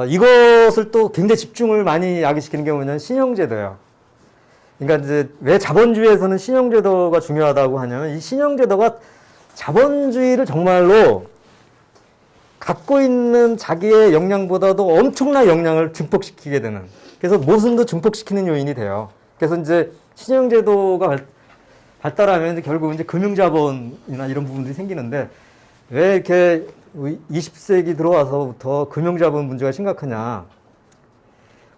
이것을 또 굉장히 집중을 많이 야기시키는 게 뭐냐면 신용제도예요. 그러니까 이제 왜 자본주의에서는 신용제도가 중요하다고 하냐면 이 신용제도가 자본주의를 정말로 갖고 있는 자기의 역량보다도 엄청난 역량을 증폭시키게 되는, 그래서 모순도 증폭시키는 요인이 돼요. 그래서 이제 신용제도가 발달하면 이제 결국 이제 금융자본이나 이런 부분들이 생기는데 왜 이렇게 20세기 들어와서부터 금융자본 문제가 심각하냐.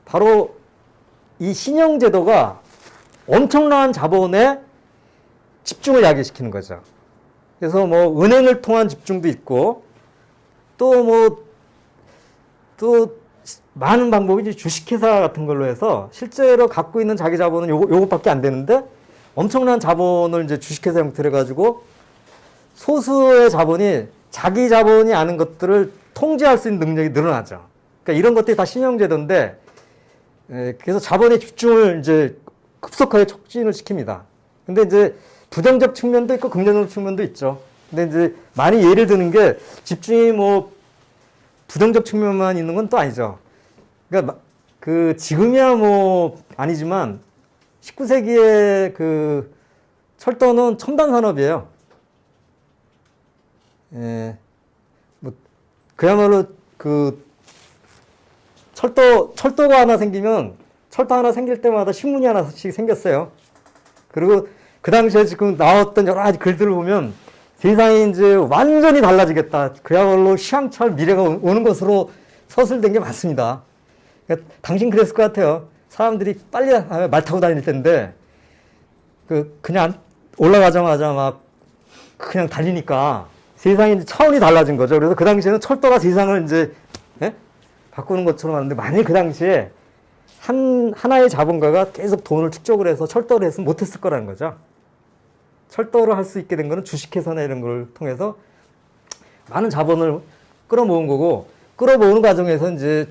바로 이 신용제도가 엄청난 자본에 집중을 야기시키는 거죠. 그래서 뭐 은행을 통한 집중도 있고 또 많은 방법이 이제 주식회사 같은 걸로 해서 실제로 갖고 있는 자기 자본은 요것밖에 안 되는데 엄청난 자본을 이제 주식회사 형태로 해가지고 소수의 자본이 자기 자본이 아는 것들을 통제할 수 있는 능력이 늘어나죠. 그러니까 이런 것들이 다 신용제도인데, 그래서 자본의 집중을 이제 급속하게 촉진을 시킵니다. 근데 이제 부정적 측면도 있고 긍정적 측면도 있죠. 근데 이제 많이 예를 드는 게 집중이 뭐 부정적 측면만 있는 건 또 아니죠. 그러니까 그 지금이야 뭐 아니지만 19세기의 그 철도는 첨단 산업이에요. 예, 뭐 그야말로 그 철도가 하나 생기면 철도 하나 생길 때마다 신문이 하나씩 생겼어요. 그리고 그 당시에 지금 나왔던 여러 가지 글들을 보면 세상이 이제 완전히 달라지겠다. 그야말로 휘황찬 미래가 오는 것으로 서술된 게 많습니다. 그러니까 당신 그랬을 것 같아요. 사람들이 빨리 말 타고 다닐 텐데, 그냥 올라가자마자 막 그냥 달리니까 세상이 이제 차원이 달라진 거죠. 그래서 그 당시에는 철도가 세상을 이제, 바꾸는 것처럼 하는데, 만약 그 당시에 하나의 자본가가 계속 돈을 축적을 해서 철도를 했으면 못했을 거라는 거죠. 철도를 할 수 있게 된 거는 주식회사나 이런 걸 통해서 많은 자본을 끌어모은 거고, 끌어모으는 과정에서 이제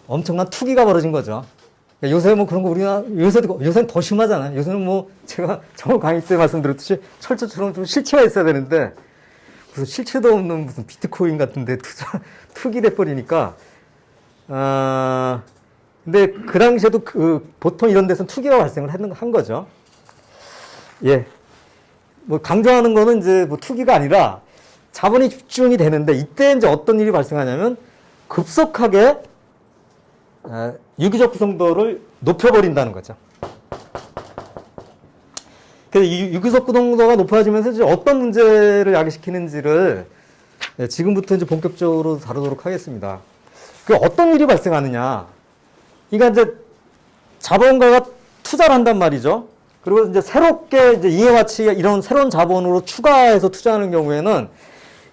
엄청난 투기가 벌어진 거죠. 그러니까 요새 뭐 그런 거 요새는 더 심하잖아요. 요새는 뭐 제가 저번 강의 때 말씀드렸듯이 철저처럼 좀 실체가 있어야 되는데, 무슨 실체도 없는 무슨 비트코인 같은데 투기돼 버리니까, 근데 그 당시에도 보통 이런 데서는 투기가 발생을 한 거죠. 예. 뭐 강조하는 거는 이제 뭐 투기가 아니라 자본이 집중이 되는데 이때 이제 어떤 일이 발생하냐면 급속하게 유기적 구성도를 높여버린다는 거죠. 그래서 이 유기적 구성도가 높아지면서 이제 어떤 문제를 야기시키는지를 지금부터 이제 본격적으로 다루도록 하겠습니다. 그 어떤 일이 발생하느냐. 그러니까 이제 자본가가 투자를 한단 말이죠. 그리고 이제 새롭게 이제 이해가치 이런 새로운 자본으로 추가해서 투자하는 경우에는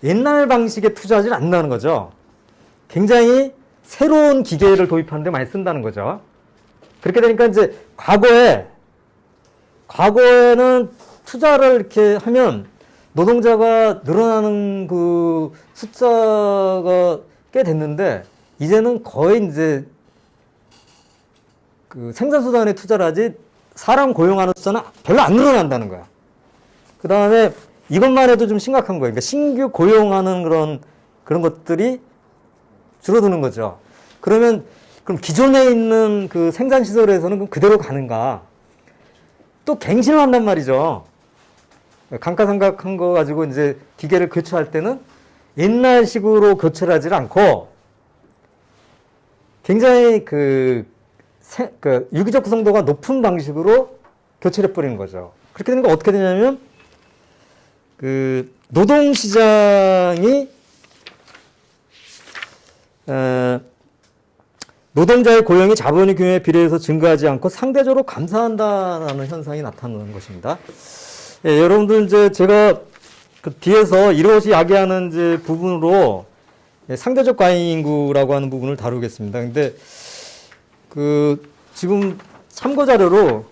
옛날 방식의 투자하지 않는다는 거죠. 굉장히 새로운 기계를 도입하는데 많이 쓴다는 거죠. 그렇게 되니까 이제 과거에는 투자를 이렇게 하면 노동자가 늘어나는 그 숫자가 꽤 됐는데 이제는 거의 이제 그 생산수단에 투자를 하지 사람 고용하는 숫자는 별로 안 늘어난다는 거야. 그 다음에 이것만 해도 좀 심각한 거예요. 그러니까 신규 고용하는 그런 것들이 줄어드는 거죠. 그럼 기존에 있는 그 생산시설에서는 그럼 그대로 가는가? 또 갱신을 한단 말이죠. 감가상각한 거 가지고 이제 기계를 교체할 때는 옛날식으로 교체를 하지 않고 굉장히 유기적 구성도가 높은 방식으로 교체를 해버리는 거죠. 그렇게 되니까 어떻게 되냐면, 노동자의 고용이 자본의 규모에 비례해서 증가하지 않고 상대적으로 감소한다는 현상이 나타나는 것입니다. 예, 여러분들 이제 제가 그 뒤에서 이것이 야기하는 이제 부분으로 예, 상대적 과잉 인구라고 하는 부분을 다루겠습니다. 근데 그 지금 참고 자료로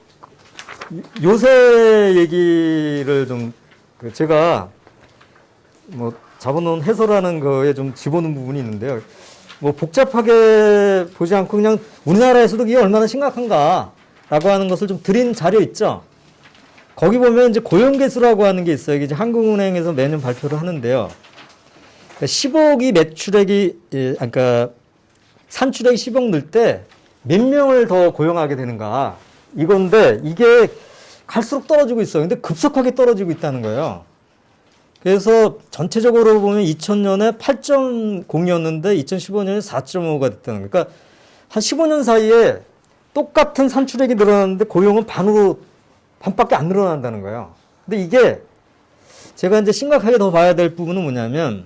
요새 얘기를 좀 그 제가 뭐 자본론 해설하는 거에 좀 집어넣은 부분이 있는데요. 뭐 복잡하게 보지 않고 그냥 우리나라에서도 이게 얼마나 심각한가라고 하는 것을 좀 드린 자료 있죠. 거기 보면 이제 고용계수라고 하는 게 있어요. 이게 이제 한국은행에서 매년 발표를 하는데요. 10억이 매출액이, 예, 그러니까 산출액이 10억 늘 때 몇 명을 더 고용하게 되는가. 이건데 이게 갈수록 떨어지고 있어요. 근데 급속하게 떨어지고 있다는 거예요. 그래서 전체적으로 보면 2000년에 8.0이었는데 2015년에 4.5가 됐다는 거예요. 그러니까 한 15년 사이에 똑같은 산출액이 늘어났는데 고용은 반밖에 안 늘어난다는 거예요. 근데 이게 제가 이제 심각하게 더 봐야 될 부분은 뭐냐면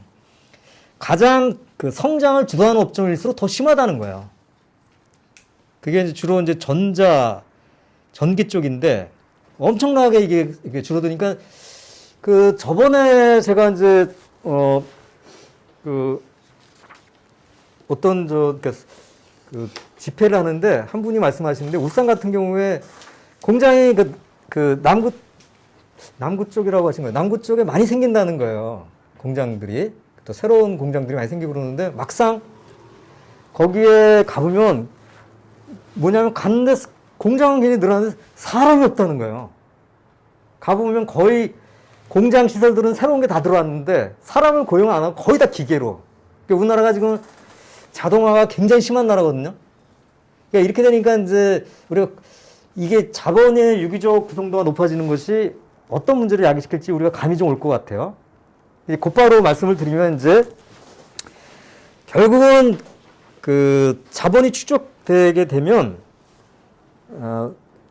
가장 그 성장을 주도하는 업종일수록 더 심하다는 거예요. 그게 이제 주로 이제 전기 쪽인데 엄청나게 이게 줄어드니까 그 저번에 제가 이제 그 어떤 그 집회를 하는데 한 분이 말씀하시는데 울산 같은 경우에 공장이 그 남구 쪽이라고 하신 거예요. 남구 쪽에 많이 생긴다는 거예요. 공장들이 또 새로운 공장들이 많이 생기고 그러는데 막상 거기에 가보면 뭐냐면 갔는데 공장은 굉장히 늘어나는데 사람이 없다는 거예요. 가보면 거의 공장 시설들은 새로운 게 다 들어왔는데 사람을 고용 안 하고 거의 다 기계로. 그러니까 우리나라가 지금 자동화가 굉장히 심한 나라거든요. 그러니까 이렇게 되니까 이제 우리가 이게 자본의 유기적 구성도가 높아지는 것이 어떤 문제를 야기시킬지 우리가 감이 좀 올 것 같아요. 곧바로 말씀을 드리면 이제 결국은 그 자본이 축적되게 되면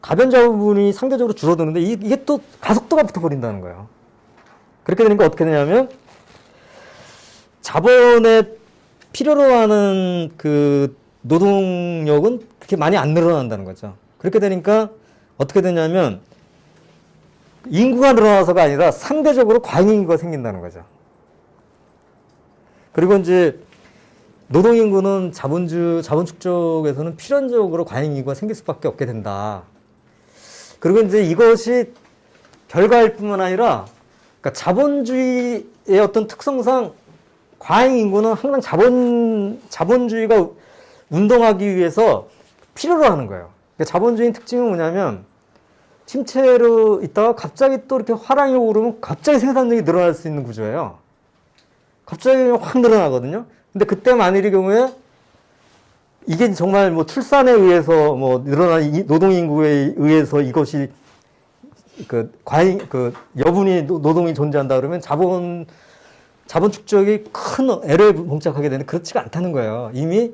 가변 자본이 상대적으로 줄어드는데 이게 또 가속도가 붙어버린다는 거예요. 그렇게 되니까 어떻게 되냐면 자본의 필요로 하는 그 노동력은 그렇게 많이 안 늘어난다는 거죠. 그렇게 되니까 어떻게 되냐면 인구가 늘어나서가 아니라 상대적으로 과잉 인구가 생긴다는 거죠. 그리고 이제 노동인구는 자본축 쪽에서는 필연적으로 과잉 인구가 생길 수밖에 없게 된다. 그리고 이제 이것이 결과일 뿐만 아니라 그러니까 자본주의의 어떤 특성상 과잉 인구는 항상 자본주의가 운동하기 위해서 필요로 하는 거예요. 그러니까 자본주의 특징은 뭐냐면 침체로 있다가 갑자기 또 이렇게 화랑이 오르면 갑자기 생산력이 늘어날 수 있는 구조예요. 갑자기 확 늘어나거든요. 근데 그때 만일의 경우에 이게 정말 뭐 출산에 의해서 뭐 늘어난 노동 인구에 의해서 이것이 그 과잉 그 여분이 노동이 존재한다 그러면 자본 축적이 큰 애를 봉착하게 되는 그렇지가 않다는 거예요. 이미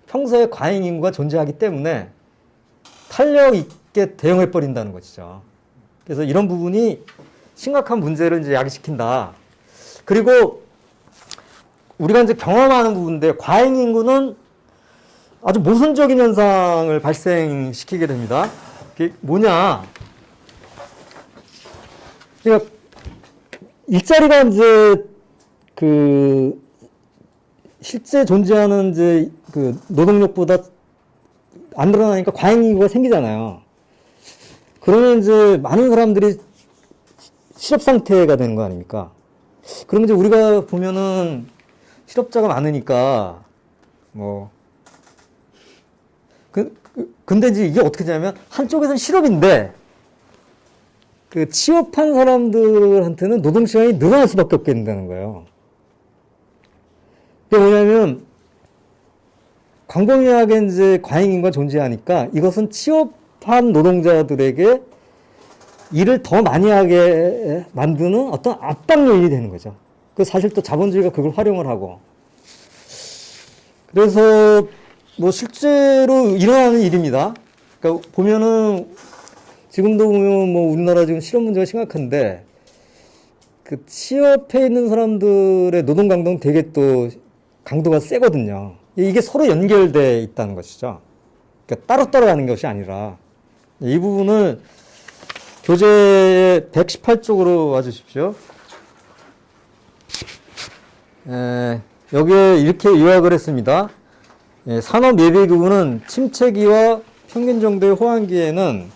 평소에 과잉 인구가 존재하기 때문에 탄력 있게 대응해 버린다는 것이죠. 그래서 이런 부분이 심각한 문제를 이제 야기시킨다. 그리고 우리가 이제 경험하는 부분인데 과잉 인구는 아주 모순적인 현상을 발생시키게 됩니다. 그게 뭐냐? 그러니까 일자리가 이제 그 실제 존재하는 이제 그 노동력보다 안 늘어나니까 과잉 인구가 생기잖아요. 그러면 이제 많은 사람들이 실업 상태가 되는 거 아닙니까? 그러면 이제 우리가 보면은 실업자가 많으니까 뭐 근데 이제 이게 어떻게 되냐면 한쪽에서는 실업인데 그 취업한 사람들한테는 노동 시간이 늘어날 수밖에 없게 된다는 거예요. 그게 뭐냐면 광범위하게 이제 과잉 인구가 존재하니까 이것은 취업한 노동자들에게 일을 더 많이 하게 만드는 어떤 압박 요인이 되는 거죠. 그 사실 또 자본주의가 그걸 활용을 하고. 그래서 뭐 실제로 일어나는 일입니다. 그러니까 보면은 지금도 보면 뭐 우리나라 지금 실업 문제가 심각한데 그 취업해 있는 사람들의 노동 강도는 되게 또 강도가 세거든요. 이게 서로 연결돼 있다는 것이죠. 그러니까 따로 가는 것이 아니라 이 부분을 교재 118쪽으로 와주십시오. 여기에 이렇게 요약을 했습니다. 산업 예비급은 침체기와 평균 정도의 호황기에는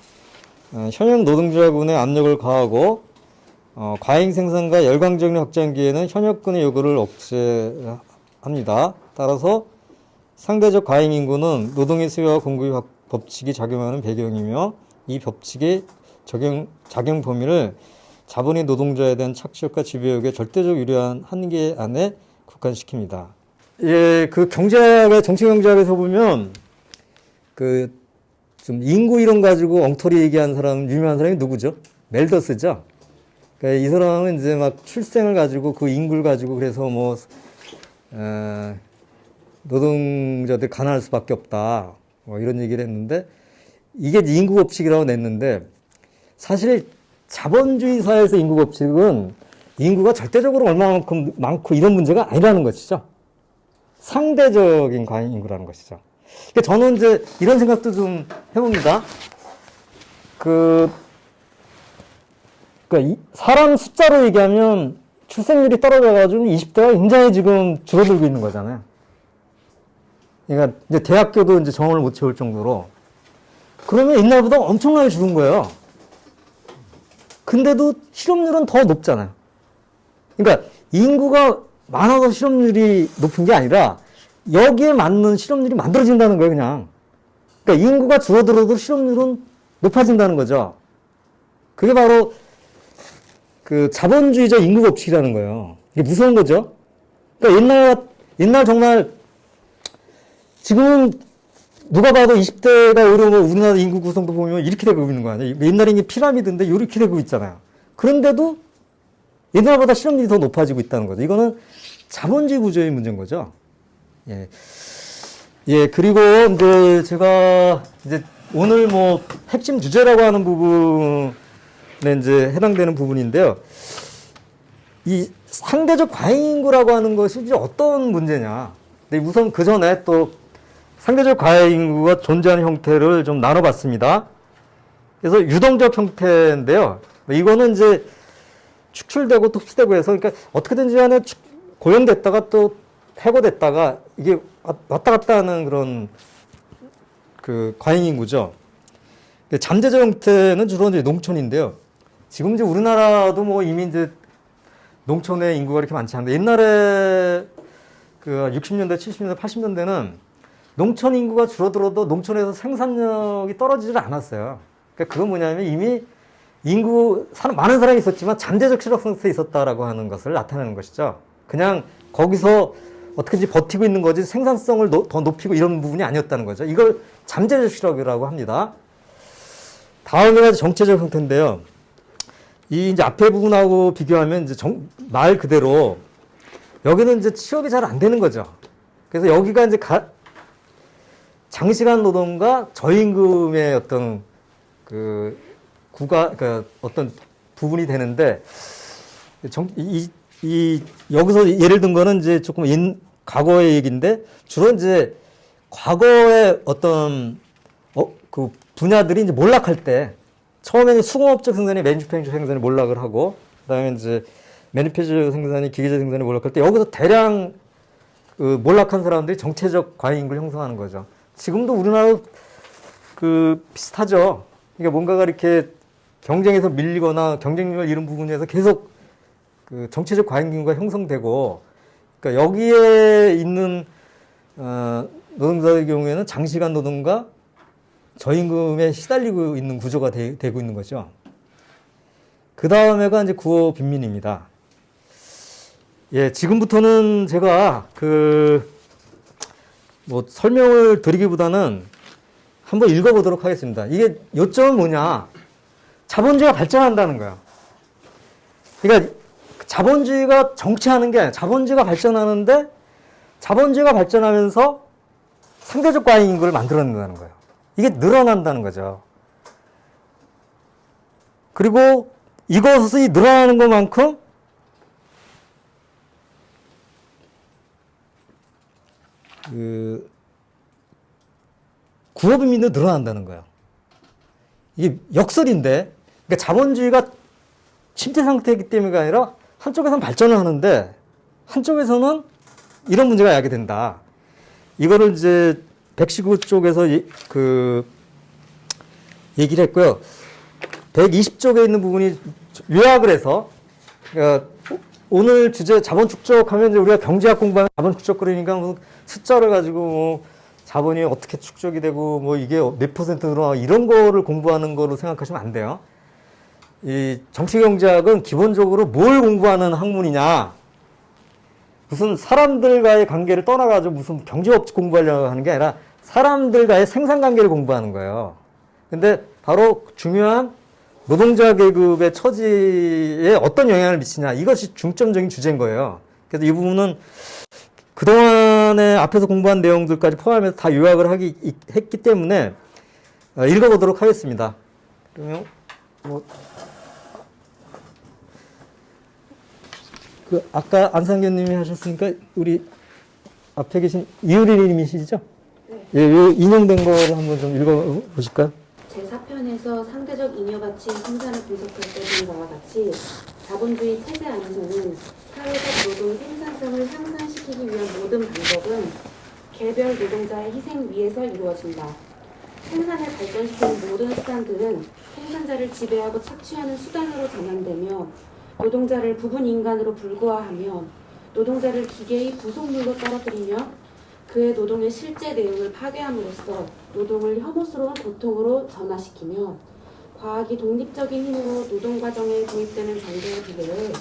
현역 노동자군의 압력을 가하고 과잉 생산과 열광적인 확장기에는 현역군의 요구를 억제합니다. 따라서 상대적 과잉 인구는 노동의 수요와 공급의 법칙이 작용하는 배경이며 이 법칙의 작용 범위를 자본이 노동자에 대한 착취력과 지배욕의 절대적 유리한 한계 안에 국한시킵니다. 예, 그 경제학의 정치경제학에서 보면 좀 인구 이론 가지고 엉터리 얘기한 사람, 유명한 사람이 누구죠? 멜더스죠. 그러니까 이 사람은 이제 막 출생을 가지고 그 인구를 가지고 그래서 뭐 노동자들 가난할 수밖에 없다. 뭐 이런 얘기를 했는데 이게 인구 법칙이라고 냈는데 사실 자본주의 사회에서 인구 법칙은 인구가 절대적으로 얼마만큼 많고 이런 문제가 아니라는 것이죠. 상대적인 과잉 인구라는 것이죠. 그러니까 저는 이제 이런 생각도 좀 해봅니다. 그러니까 사람 숫자로 얘기하면 출생률이 떨어져가지고 20대가 굉장히 지금 줄어들고 있는 거잖아요. 그러니까 이제 대학교도 이제 정원을 못 채울 정도로. 그러면 옛날보다 엄청나게 줄은 거예요. 근데도 실업률은 더 높잖아요. 그러니까 인구가 많아서 실업률이 높은 게 아니라 여기에 맞는 실업률이 만들어진다는 거예요, 그냥. 그러니까 인구가 줄어들어도 실업률은 높아진다는 거죠. 그게 바로 그 자본주의적 인구 법칙이라는 거예요. 이게 무서운 거죠. 그러니까 옛날 정말 지금은 누가 봐도 20대가 오히려 우리나라 인구 구성도 보면 이렇게 되고 있는 거 아니에요? 옛날에 이게 피라미드인데 이렇게 되고 있잖아요. 그런데도 옛날보다 실업률이 더 높아지고 있다는 거죠. 이거는 자본주의 구조의 문제인 거죠. 예. 예, 그리고 이제 제가 이제 오늘 뭐 핵심 주제라고 하는 부분에 이제 해당되는 부분인데요. 이 상대적 과잉인구라고 하는 것이 이제 어떤 문제냐. 근데 우선 그 전에 또 상대적 과잉인구가 존재하는 형태를 좀 나눠봤습니다. 그래서 유동적 형태인데요. 이거는 이제 축출되고 또 흡수되고 해서 그러니까 어떻게든지 간에 고용됐다가 또 해고됐다가 이게 왔다 갔다 하는 그런 그 과잉인구죠. 잠재적 형태는 주로 이제 농촌인데요. 지금 이제 우리나라도 뭐 이미 이제 농촌의 인구가 그렇게 많지 않은데 옛날에 그 60년대, 70년대, 80년대는 농촌 인구가 줄어들어도 농촌에서 생산력이 떨어지질 않았어요. 그러니까 그건 뭐냐면 이미 많은 사람이 있었지만 잠재적 실업 상태에 있었다라고 하는 것을 나타내는 것이죠. 그냥 거기서 어떻게든지 버티고 있는 거지 생산성을 더 높이고 이런 부분이 아니었다는 거죠. 이걸 잠재적 실업이라고 합니다. 다음에 정체적 형태인데요. 이 이제 앞에 부분하고 비교하면 이제 말 그대로 여기는 이제 취업이 잘 안 되는 거죠. 그래서 여기가 이제 장시간 노동과 저임금의 어떤 그러니까 어떤 부분이 되는데 여기서 예를 든 거는 이제 조금 과거의 얘기인데 주로 이제 과거의 어떤 그 분야들이 이제 몰락할 때 처음에는 수공업적 생산이 매니팩처 생산이 몰락을 하고 그다음에 이제 매니팩처 생산이 기계적 생산이 몰락할 때 여기서 대량 그 몰락한 사람들이 정체적 과잉인구를 형성하는 거죠. 지금도 우리나라 비슷하죠. 그러니까 뭔가가 이렇게 경쟁에서 밀리거나 경쟁력을 잃은 부분에서 계속 그 정체적 과잉인구가 형성되고, 그러니까 여기에 있는 노동자의 경우에는 장시간 노동과 저임금에 시달리고 있는 구조가 되고 있는 거죠. 그 다음에가 이제 구호 빈민입니다. 예, 지금부터는 제가 뭐 설명을 드리기보다는 한번 읽어보도록 하겠습니다. 이게 요점은 뭐냐? 자본주의가 발전한다는 거예요. 그러니까 자본주의가 정치하는 게 아니라 자본주의가 발전하는데 자본주의가 발전하면서 상대적 과잉인구를 만들어낸다는 거예요. 이게 늘어난다는 거죠. 그리고 이것이 늘어나는 것만큼 구업인민도 늘어난다는 거예요. 이게 역설인데, 그러니까 자본주의가 침체 상태이기 때문이가 아니라 한쪽에서는 발전을 하는데 한쪽에서는 이런 문제가 야기된다. 이거를 이제 119 쪽에서 얘기를 했고요. 120쪽에 있는 부분이 요약을 해서, 그러니까 오늘 주제 자본 축적하면 이제 우리가 경제학 공부하면 자본 축적 그러니까 뭐 숫자를 가지고 뭐 자본이 어떻게 축적이 되고 뭐 이게 몇 퍼센트 늘어나고 이런 거를 공부하는 거로 생각하시면 안 돼요. 이 정치경제학은 기본적으로 뭘 공부하는 학문이냐. 무슨 사람들과의 관계를 떠나가지고 무슨 경제법 공부하려고 하는 게 아니라 사람들과의 생산관계를 공부하는 거예요. 근데 바로 중요한 노동자 계급의 처지에 어떤 영향을 미치냐. 이것이 중점적인 주제인 거예요. 그래서 이 부분은 그동안에 앞에서 공부한 내용들까지 포함해서 다 요약을 했기 때문에 읽어보도록 하겠습니다. 그러면 아까 안상견님이 하셨으니까 우리 앞에 계신 이효리님이시죠? 네. 예, 요 인용된 거를 한번 좀 읽어보실까요? 제4편에서 상대적 잉여가치 생산을 분석할 때 본 바와 같이 자본주의 체제 안에서는 사회적 노동 생산성을 향상시키기 위한 모든 방법은 개별 노동자의 희생 위에서 이루어진다. 생산을 발전시키는 모든 수단들은 생산자를 지배하고 착취하는 수단으로 전환되며 노동자를 부분 인간으로 불구화하며 노동자를 기계의 부속물로 떨어뜨리며 그의 노동의 실제 내용을 파괴함으로써 노동을 혐오스러운 고통으로 전환시키며 과학이 독립적인 힘으로 노동과정에 도입되는 장벽에 비례해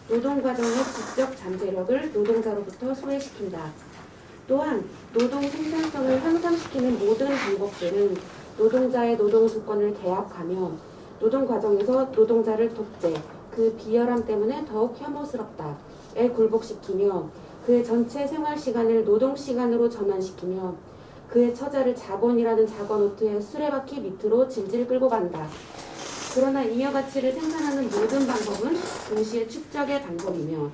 노동과정의 지적 잠재력을 노동자로부터 소외시킨다. 또한 노동 생산성을 향상시키는 모든 방법들은 노동자의 노동 조건을 개혁하며 노동 과정에서 노동자를 독재, 그 비열함 때문에 더욱 혐오스럽다에 굴복시키며 그의 전체 생활 시간을 노동 시간으로 전환시키며 그의 처자를 자본이라는 자본노트의 수레바퀴 밑으로 질질 끌고 간다. 그러나 잉여 가치를 생산하는 모든 방법은 동시에 축적의 방법이며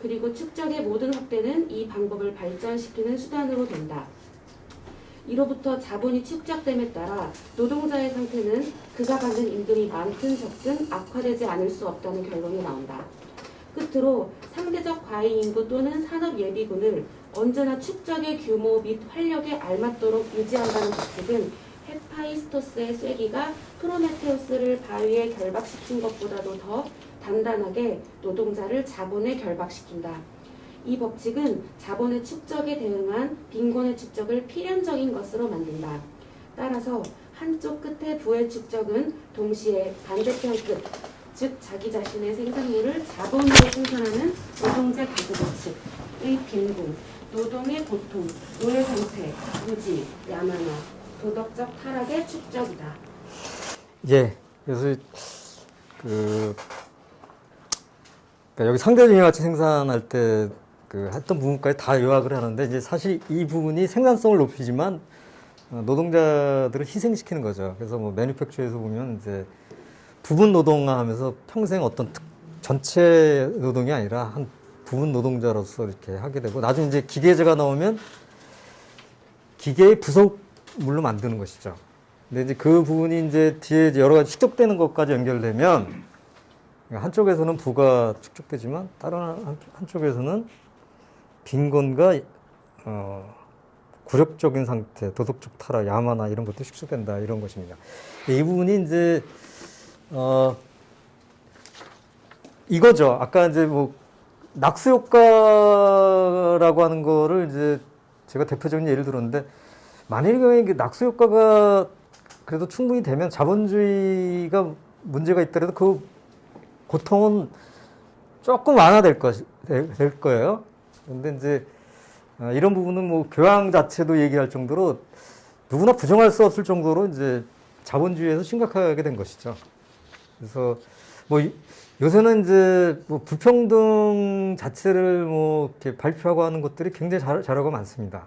그리고 축적의 모든 확대는 이 방법을 발전시키는 수단으로 된다. 이로부터 자본이 축적됨에 따라 노동자의 상태는 그가 받는 임금이 많든 적든 악화되지 않을 수 없다는 결론이 나온다. 끝으로 상대적 과잉 인구 또는 산업 예비군을 언제나 축적의 규모 및 활력에 알맞도록 유지한다는 법칙은 헤파이스토스의 쐐기가 프로메테우스를 바위에 결박시킨 것보다도 더 단단하게 노동자를 자본에 결박시킨다. 이 법칙은 자본의 축적에 대응한 빈곤의 축적을 필연적인 것으로 만든다. 따라서 한쪽 끝의 부의 축적은 동시에 반대편 끝, 즉 자기 자신의 생산물을 자본으로 생산하는 노동자 계급의 측의 빈곤, 노동의 고통, 노예 상태, 무지, 야만화, 도덕적 타락의 축적이다. 예, 그래서 그러니까 여기 상대적 잉여가치 생산할 때 했던 부분까지 다 요약을 하는데 이제 사실 이 부분이 생산성을 높이지만 노동자들을 희생시키는 거죠. 그래서 뭐 매니팩처에서 보면 이제 부분 노동화하면서 평생 어떤 전체 노동이 아니라 한 부분 노동자로서 이렇게 하게 되고 나중에 이제 기계제가 나오면 기계의 부속물로 만드는 것이죠. 근데 이제 그 부분이 이제 뒤에 여러 가지 축적되는 것까지 연결되면 한쪽에서는 부가 축적되지만 다른 한쪽에서는 빈곤과 굴욕적인 상태, 도덕적 타락, 야만화 이런 것도 축적된다 이런 것입니다. 이 부분이 이제 이거죠. 아까 이제 뭐 낙수 효과라고 하는 거를 이제 제가 대표적인 예를 들었는데 만일의 경우에 낙수 효과가 그래도 충분히 되면 자본주의가 문제가 있더라도 그 고통은 조금 완화될 될 거예요. 근데 이제 이런 부분은 뭐 교양 자체도 얘기할 정도로 누구나 부정할 수 없을 정도로 이제 자본주의에서 심각하게 된 것이죠. 그래서 뭐 요새는 이제 뭐 불평등 자체를 뭐 이렇게 발표하고 하는 것들이 굉장히 자료가 많습니다.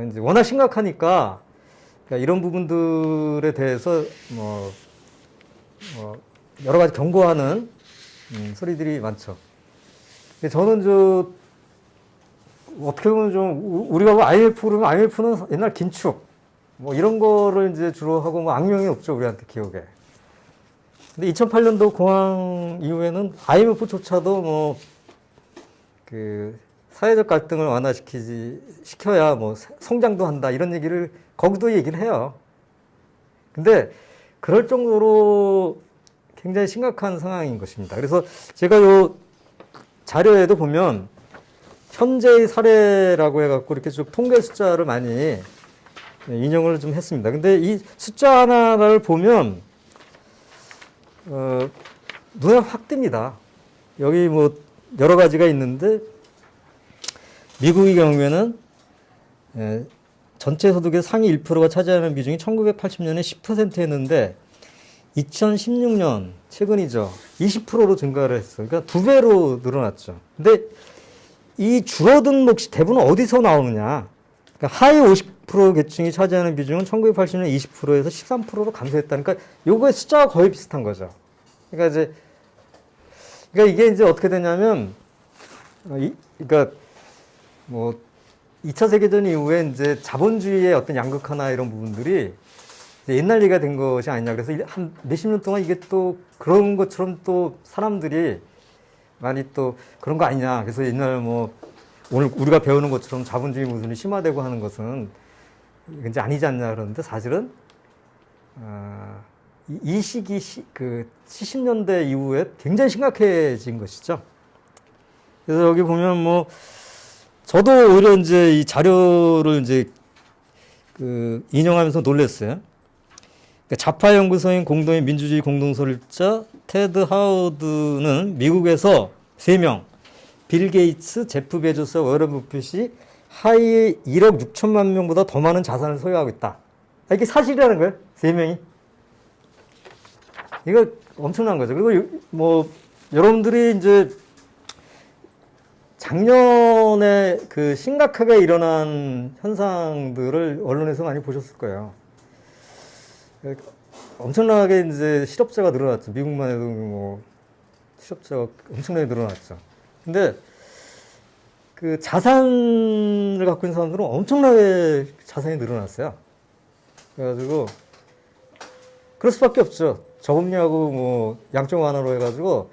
이제 워낙 심각하니까 그러니까 이런 부분들에 대해서 뭐 여러 가지 경고하는 소리들이 많죠. 저는 어떻게 보면 좀 우리가 뭐 IMF 그러면 IMF는 옛날 긴축 뭐 이런 거를 이제 주로 하고 뭐 악명이 없죠 우리한테 기억에. 근데 2008년도 공황 이후에는 IMF조차도 뭐 그 사회적 갈등을 시켜야 뭐 성장도 한다 이런 얘기를 거기도 얘기를 해요. 근데 그럴 정도로 굉장히 심각한 상황인 것입니다. 그래서 제가 요 자료에도 보면 현재의 사례라고 해갖고 이렇게 쭉 통계 숫자를 많이 인용을 좀 했습니다. 근데 이 숫자 하나를 보면 눈에 확 띕니다. 여기 뭐 여러 가지가 있는데 미국의 경우에는 전체 소득의 상위 1%가 차지하는 비중이 1980년에 10%였는데 2016년 최근이죠. 20%로 증가를 했어요. 그러니까 2배로 늘어났죠. 근데 이 줄어든 몫이 대부분 어디서 나오느냐? 그러니까 하위 50% 계층이 차지하는 비중은 1980년 20%에서 13%로 감소했다. 그러니까 요거의 숫자가 거의 비슷한 거죠. 그러니까 이게 이제 어떻게 되냐면, 그러니까 뭐 2차 세계대전 이후에 이제 자본주의의 어떤 양극화나 이런 부분들이 옛날 얘기가 된 것이 아니냐. 그래서 한 몇십 년 동안 이게 또 그런 것처럼 또 사람들이 많이 또 그런 거 아니냐. 그래서 옛날 뭐 오늘 우리가 배우는 것처럼 자본주의 모순이 심화되고 하는 것은 이제 아니지 않냐 그러는데 사실은 이 시기 그 70년대 이후에 굉장히 심각해진 것이죠. 그래서 여기 보면 뭐 저도 오히려 이제 이 자료를 이제 그 인용하면서 놀랐어요. 그러니까 좌파 연구소인 공동의 민주주의 공동설립자 테드 하워드는 미국에서 3명, 빌 게이츠, 제프 베조스와 워런 버핏이 하위 1억 6천만 명보다 더 많은 자산을 소유하고 있다. 이게 사실이라는 거예요. 3명이. 이거 엄청난 거죠. 그리고 뭐 여러분들이 이제 작년에 그 심각하게 일어난 현상들을 언론에서 많이 보셨을 거예요. 엄청나게 이제 실업자가 늘어났죠. 미국만 해도 뭐 실업자가 엄청나게 늘어났죠. 근데 그 자산을 갖고 있는 사람들은 엄청나게 자산이 늘어났어요. 그래가지고 그럴 수밖에 없죠. 저금리하고 뭐 양적 완화로 해가지고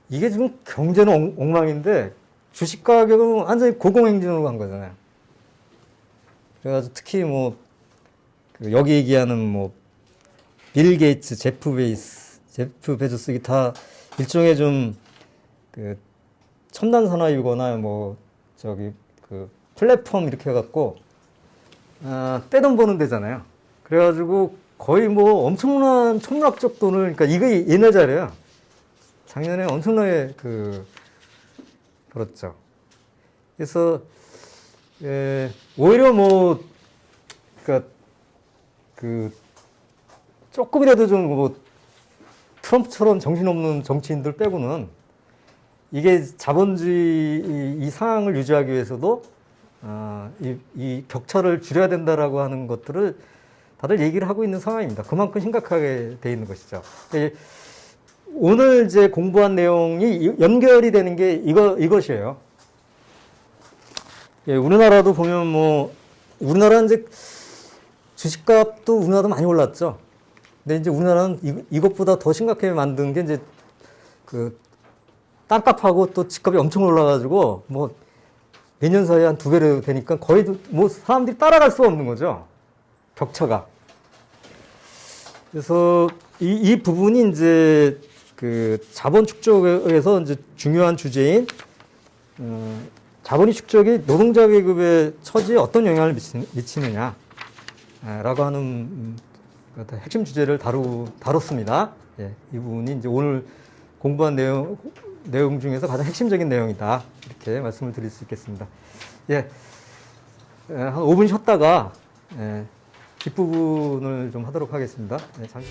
이게 지금 경제는 엉망인데 주식 가격은 완전히 고공행진으로 간 거잖아요. 그래가지고 특히 뭐 여기 얘기하는 뭐 빌 게이츠, 제프 베조스 이게 다 일종의 좀 그 첨단 산업이거나 뭐 저기 그 플랫폼 이렇게 해갖고 떼돈 버는 데잖아요. 그래가지고 거의 뭐 엄청난 천문학적 돈을 그러니까 이거 옛날 자료야. 작년에 엄청나게 벌었죠. 그래서 오히려 뭐 그러니까 조금이라도 좀 뭐 트럼프처럼 정신없는 정치인들 빼고는 이게 자본주의 이 상황을 유지하기 위해서도 이 격차를 줄여야 된다라고 하는 것들을 다들 얘기를 하고 있는 상황입니다. 그만큼 심각하게 돼 있는 것이죠. 오늘 이제 공부한 내용이 연결이 되는 게 이것이에요. 우리나라도 보면 뭐 우리나라는 이제 주식값도 우리나라도 많이 올랐죠. 근데 이제 우리나라는 이것보다 더 심각하게 만든 게 이제 그 땅값하고 또 집값이 엄청 올라가지고 뭐 몇 년 사이에 한 2배로 되니까 거의 뭐 사람들이 따라갈 수가 없는 거죠. 격차가. 그래서 이 부분이 이제 그 자본 축적에서 이제 중요한 주제인 자본의 축적이 노동자 계급의 처지에 어떤 영향을 미치느냐라고 하는 핵심 주제를 다뤘습니다. 예, 이 부분이 이제 오늘 공부한 내용 중에서 가장 핵심적인 내용이다. 이렇게 말씀을 드릴 수 있겠습니다. 예, 한 5분 쉬었다가 뒷부분을 좀 하도록 하겠습니다. 네, 잠시.